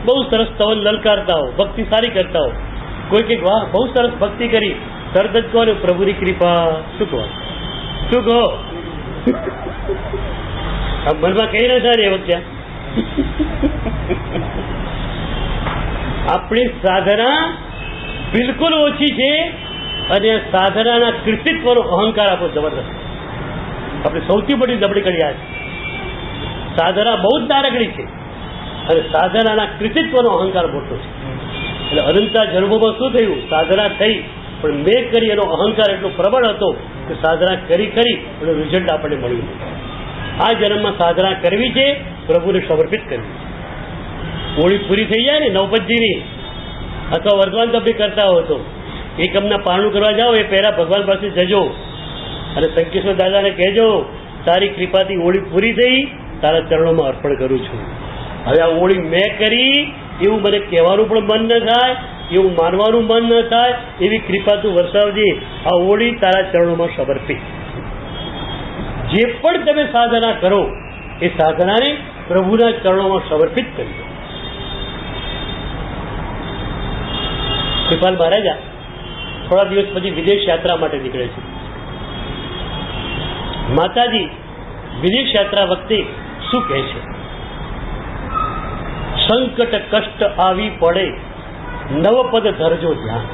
બહુ સરસ સ્તવન લલકારતા હો, ભક્તિ સારી કરતા હો, કોઈ કંઈક વાહ બહુ સરસ ભક્તિ કરી, તરત જ કહો ને પ્રભુની કૃપા. શું કહો? શું કહો? આ મનમાં કઈ ના થાય એ વખતે. આપણી સાધના બિલકુલ ઓછી છે અને સાધનાના કૃતિત્વનો અહંકાર આપણો જબરદસ્ત. આપણે સૌથી મોટી દબડી કરી આ છે. સાધના બહુ જ નાનકડી છે અને સાધનાના કૃતિત્વનો અહંકાર મોટો છે. એટલે અનંતા જન્મોમાં શું થયું? સાધના થઈ, પણ મેં કરી એનો અહંકાર એટલો પ્રબળ હતો કે સાધના કરી એનું રિઝલ્ટ આપણને મળ્યું. આ જન્મમાં સાધના કરવી છે, પ્રભુને સમર્પિત કરવી. હોળી પૂરી થઈ જાય ને નવપતજીની, અથવા વર્તમાન તમે કરતા હો તો એકમના પારણું કરવા જાઓ એ પહેલા ભગવાન પાસે જજો અને સંકેશ્વર દાદાને કહેજો, તારી કૃપાથી હોળી પૂરી થઈ, તારા ચરણોમાં અર્પણ કરું છું. હવે આ હોળી મેં કરી એવું મને કહેવાનું પણ મન ન થાય, એવું માનવાનું મન ન થાય, એવી કૃપા તું વરસાવજે. આ હોળી તારા ચરણોમાં સમર્પિત. જે પણ તમે સાધના કરો એ સાધનાને પ્રભુના ચરણોમાં સમર્પિત કરી દો. કૃપાલ મહારાજા થોડા દિવસ પછી વિદેશ યાત્રા માટે નીકળે છે. માતાજી વિદેશ યાત્રા વખતે શું કહે છે? સંકટ કષ્ટ આવી પડે, નવપદ ધરજો ધ્યાન.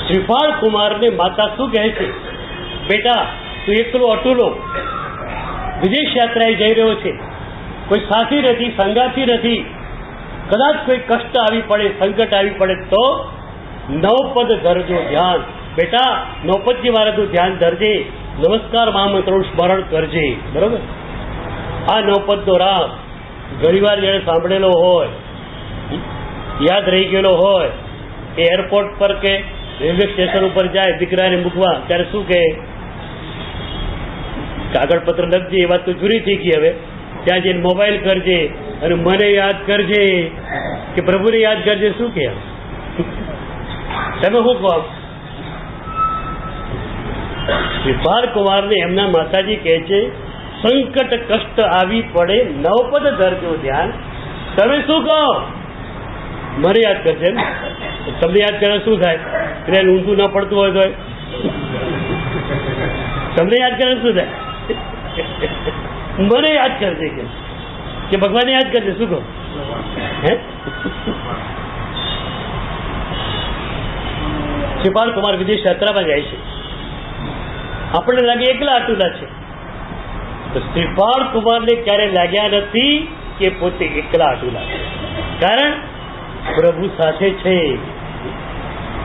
શ્રીપાળ કુમારને માતા શું કહે છે? બેટા, તું એકલો અટુલો વિદેશ યાત્રાએ જઈ રહ્યો છે, કોઈ સાથી નથી, સંગાથી નથી, કદાચ કોઈ કષ્ટ આવી પડે, સંકટ આવી પડે તો નવપદ ધરજો ધ્યાન. બેટા નવપદજી મહારાજનું ધ્યાન ધરજે, નમસ્કાર મહામંત્રનું સ્મરણ કરજે. બરોબર? આ નવપદનો રાગ ઘણીવાર જેણે સાંભળેલો હોય, યાદ રહી ગયેલો હોય, એ એરપોર્ટ પર કે રેલવે સ્ટેશન ઉપર જાય દીકરાને મૂકવા, ત્યારે શું કહે? કાગળપત્ર લખજે, એ વાત તો જૂની થઈ ગઈ. હવે ત્યાં જઈને મોબાઈલ કરજે અને મને યાદ કરજે કે પ્રભુને યાદ કરજે. શું કહે? તમે શું કહો? શ્રીપાલ કુમારને એમના માતાજી કહે છે સંકટ કષ્ટ આવી પડે નવપદ ધરજો ધ્યાન. તમે શું કહો? મને યાદ કરશે. તમને યાદ કરે શું થાય? એટલે ઊંધું ન પડતું હોય તો તમને યાદ કરે શું થાય? મને યાદ કરશે કે ભગવાનને યાદ કરશે. શું કહો? હે? શ્રીપાલ કુમાર વિદેશ યાત્રામાં જાય છે. આપણને લાગે એકલા આટુલા છે, તો શ્રીપાલ કુમારને ક્યારે લાગ્યા નથી કે પોતે એકલા આટુલા છે. કારણ પ્રભુ સાથે છે.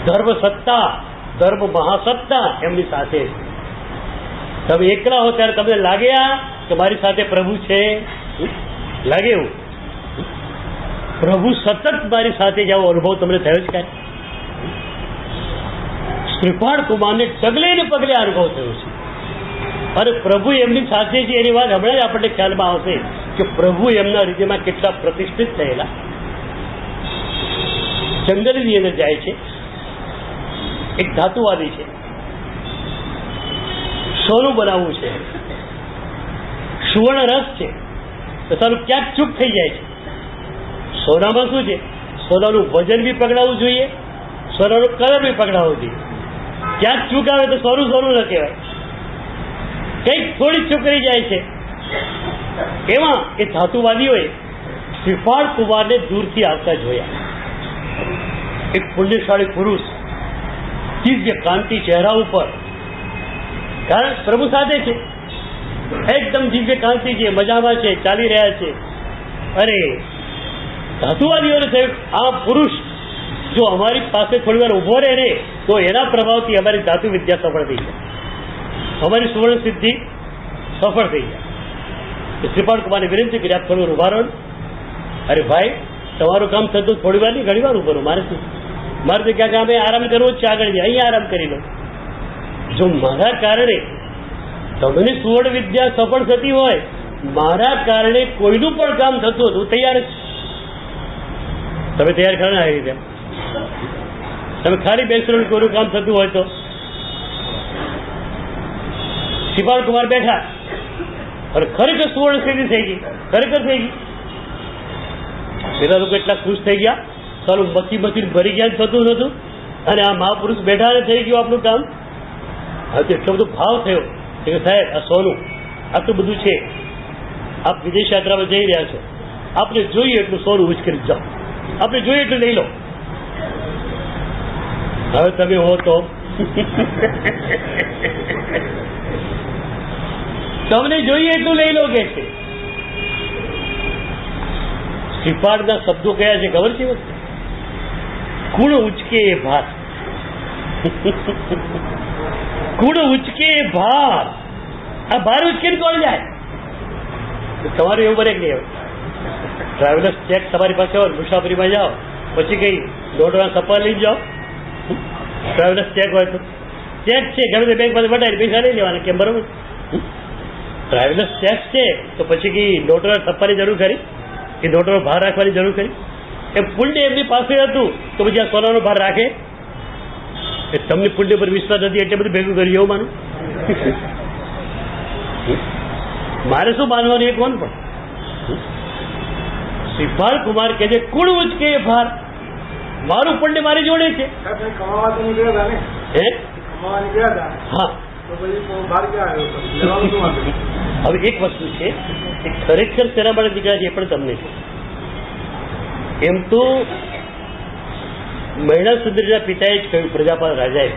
ધર્મ સત્તા, ધર્મ મહાસત્તા એમની સાથે. તમે એકલા હો ત્યારે તમને લાગ્યા કે મારી સાથે પ્રભુ છે? લાગે એવું? પ્રભુ સતત મારી સાથે જાવ અનુભવ તમને થયો છે કાંઈ? શ્રીપાલ કુમારને ડગલે ને પગલે અનુભવ થયો છે. અને પ્રભુ એમની સાથે છે એની વાત હમણાં જ આપણને ખ્યાલમાં આવશે કે પ્રભુ એમના હૃદયમાં કેટલા પ્રતિષ્ઠિત થયેલા. જંગલની અંદર જાય છે, એક ધાતુવાદી છે, સોનું બનાવવું છે, સુવર્ણ રસ છે, તો તારું ક્યાંક ચૂક થઈ જાય છે. સોનામાં શું છે? સોનાનું વજન બી પકડાવવું જોઈએ, સોનાનો કલર બી પકડાવવો જોઈએ. ક્યાંક ચૂક આવે તો સોનું સોનું ન કહેવાય, કંઈક થોડી ચૂક રહી જાય છે. એમાં એ ધાતુવાદીઓએ શ્રીપાલ કુમારને દૂરથી આવતા જોયા. એક પુણ્યશાળી પુરુષ, દિવ્ય કાંતિ ચહેરા ઉપર, કારણ પ્રભુ સાથે છે, એકદમ દિવ્ય કાંતિ છે, મજામાં છે, ચાલી રહ્યા છે. અરે ધાતુવાદીઓને થયું આ પુરુષ જો અમારી પાસે થોડી વાર ઉભો રહે ને તો એના પ્રભાવથી અમારી ધાતુ વિદ્યા સફળ થઈ જાય, અમારી સુવર્ણ સિદ્ધિ સફળ થઈ જાય. શ્રીપાલ કુમારને વિનંતી કરી આપ થોડું ઉભા રહો. અરે ભાઈ તમારું કામ થતું થોડી વાર નહીં, ઘણી વાર ઉભો રહો. મારે શું? મારે તો ક્યાંક અમે આરામ કરવો જ છે, આગળ જાય અહીંયા આરામ કરી લો. જો મારા કારણે તમને સુવર્ણ વિદ્યા સફળ થતી હોય, મારા કારણે કોઈનું પણ કામ થતું હતું, તૈયાર જ. તમે તૈયાર ખરા આવી રીતે? તમે ખાલી બેસવાનું કોઈનું કામ થતું હોય તો? શ્રીપાલ કુમાર બેઠા અને ખરેખર સુવર્ણ સ્થિતિ થઈ ગઈ, ખરેખર થઈ ગઈ. પેલા લોકો એટલા ખુશ થઈ ગયા, સારું મથી ભરી ગયા થતું નતું, અને આ મહાપુરુષ બેઠા ને થઈ ગયું આપણું કામ. હવે તો એટલો બધો ભાવ થયો કે સાહેબ આ સોનું આટલું બધું છે, આપ વિદેશ યાત્રામાં જઈ રહ્યા છો, આપણે જોઈએ એટલું સોનું ઉચકી જાઓ, આપણે જોઈએ એટલું લઈ લો. હવે તમે હો તો તમને જોઈએ એટલું લઈ લો કે છે. શ્રીપાળના શબ્દો કયા છે ખબર છે? કુળ ઉચકે ભાર, કુળ ઉચકે ભાર. આ ભાર ઉચકીને કોણ જાય? તમારું એવું બને કે નહીં? ટ્રાવેલર્સ ચેક તમારી પાસે હોય, મુસાફરીમાં જાઓ, પછી કઈ દોઢ સપા લઈ જાઓ. ટ્રાવેલર્સ ચેક હોય તો ચેક છે, ગમે તે બેંક પાસે બતાવી પૈસા લઈ લેવાના, કેમ? બરોબર. ટ્રાવેલર્સ ચેક છે તો પછી કઈ નોટો સપ્પાની જરૂર ખરી કે નોટોનો ભાર રાખવાની જરૂર ખરી? એમ પુણ્ય એમની પાસે હતું તો પછી આ સોનાનો ભાર રાખે? તમને પુણ્ય પર વિશ્વાસ નથી એટલે બધું ભેગું કર્યું એવું માનું? મારે શું માનવાનું એ કોણ? પણ શ્રીપાલ કુમાર કે છે કુળ ઉચકે ભાર, મારું પુણ્ય મારી જોડે છે. હા, હવે એક વસ્તુ છે કે ખરેખર તેના માટે દીકરા છે એ પણ તમને છે. એમ તો મહિલા સુંદરીના પિતાએ જ કહ્યું પ્રજાપાલ રાજાએ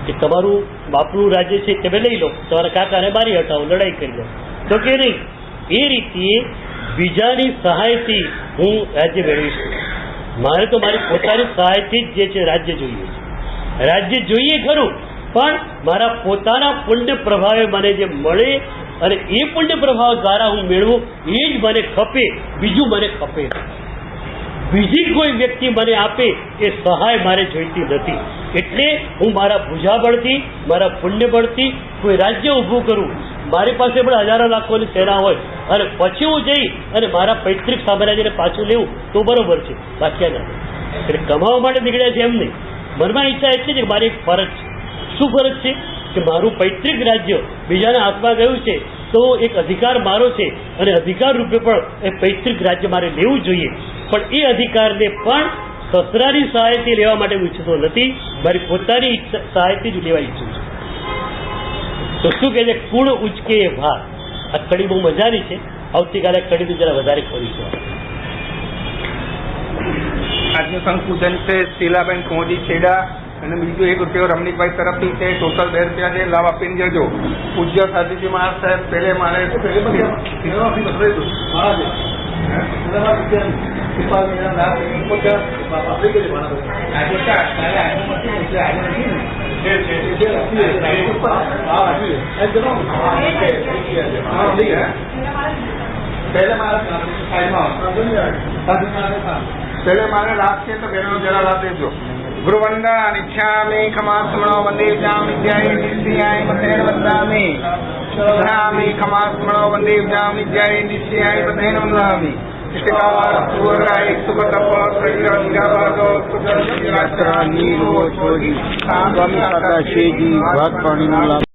કે તમારું બાપનું રાજ્ય છે તમે લઈ લો, તમારા કાકાને મારી હટાવો, લડાઈ કરી લો. તો કે નહીં, એ રીતે બીજાની સહાયથી હું રાજ્ય મેળવીશ. મારે તો મારી પોતાની સહાયથી જ જે છે રાજ્ય જોઈએ છે. રાજ્ય જોઈએ ખરું, પણ મારા પોતાના પુણ્ય પ્રભાવે મને જે મળે અને એ પુણ્ય પ્રભાવ દ્વારા હું મેળવું એ જ મને ખપે, બીજું મને ખપે. બીજી કોઈ વ્યક્તિ મને આપે એ સહાય મારે જોઈતી નથી. એટલે હું મારા ભુજાબળથી, મારા પુણ્યબળથી કોઈ રાજ્ય ઊભું કરું. મારી પાસે પણ હજારો લાખોની સેના હોય અને પછી હું જઈ અને મારા પૈતૃક સામ્રાજ્યને પાછું લેવું તો બરોબર છે, બાકી ના. એટલે કમાવા માટે નીકળ્યા છે એમ નહીં. મનમાં ઈચ્છા એટલી છે કે મારી એક ફરજ છે. શું ફરજ છે? કે મારું પૈતૃક રાજ્ય બીજાના હાથમાં ગયું છે તો એક અધિકાર મારો છે અને અધિકાર રૂપે પણ એ પૈતૃક રાજ્ય મારે લેવું જોઈએ. પણ એ અધિકારને પણ સસરાની સહાયથી લેવા માટે હું ઈચ્છતો નથી, મારી પોતાની સહાયથી જ લેવા ઈચ્છું છું. તો શું કહે છે? કુળ ઉચકે એ ભાર. આ કડી બહુ મજાની છે. આવતીકાલે કડીનું જરા વધારે ખોલીશું. આજનું સંકુચન છે શીલાબેન કોહલી છેડા અને બીજું ₹1 રમણીકભાઈ તરફથી છે. ટોટલ ₹2 છે. લાભ આપીને જજો. પૂજ્ય સાધુજી મહારાજ સાહેબ પહેલે મારે પહેલે મારે લાભ છે તો બેનો જરા લાભ દેજો. ગુરુવંદા નિખ્યામી ખમાસ્મણો વંદે જામ વિદ્યાય નિશ્ચયાય મતેન વંદામી નિખ્યામી ખમાસ્મણો વંદે જામ વિદ્યાય નિશ્ચયાય મતેન વંદામી ઇષ્ટકાર સુવરાય સુખતપ શરીર નિરાભાગો સુખરાત્રા નીરો છોડી સ્વામી કાકા શ્રીજી ભાગ પાણીનો લાભ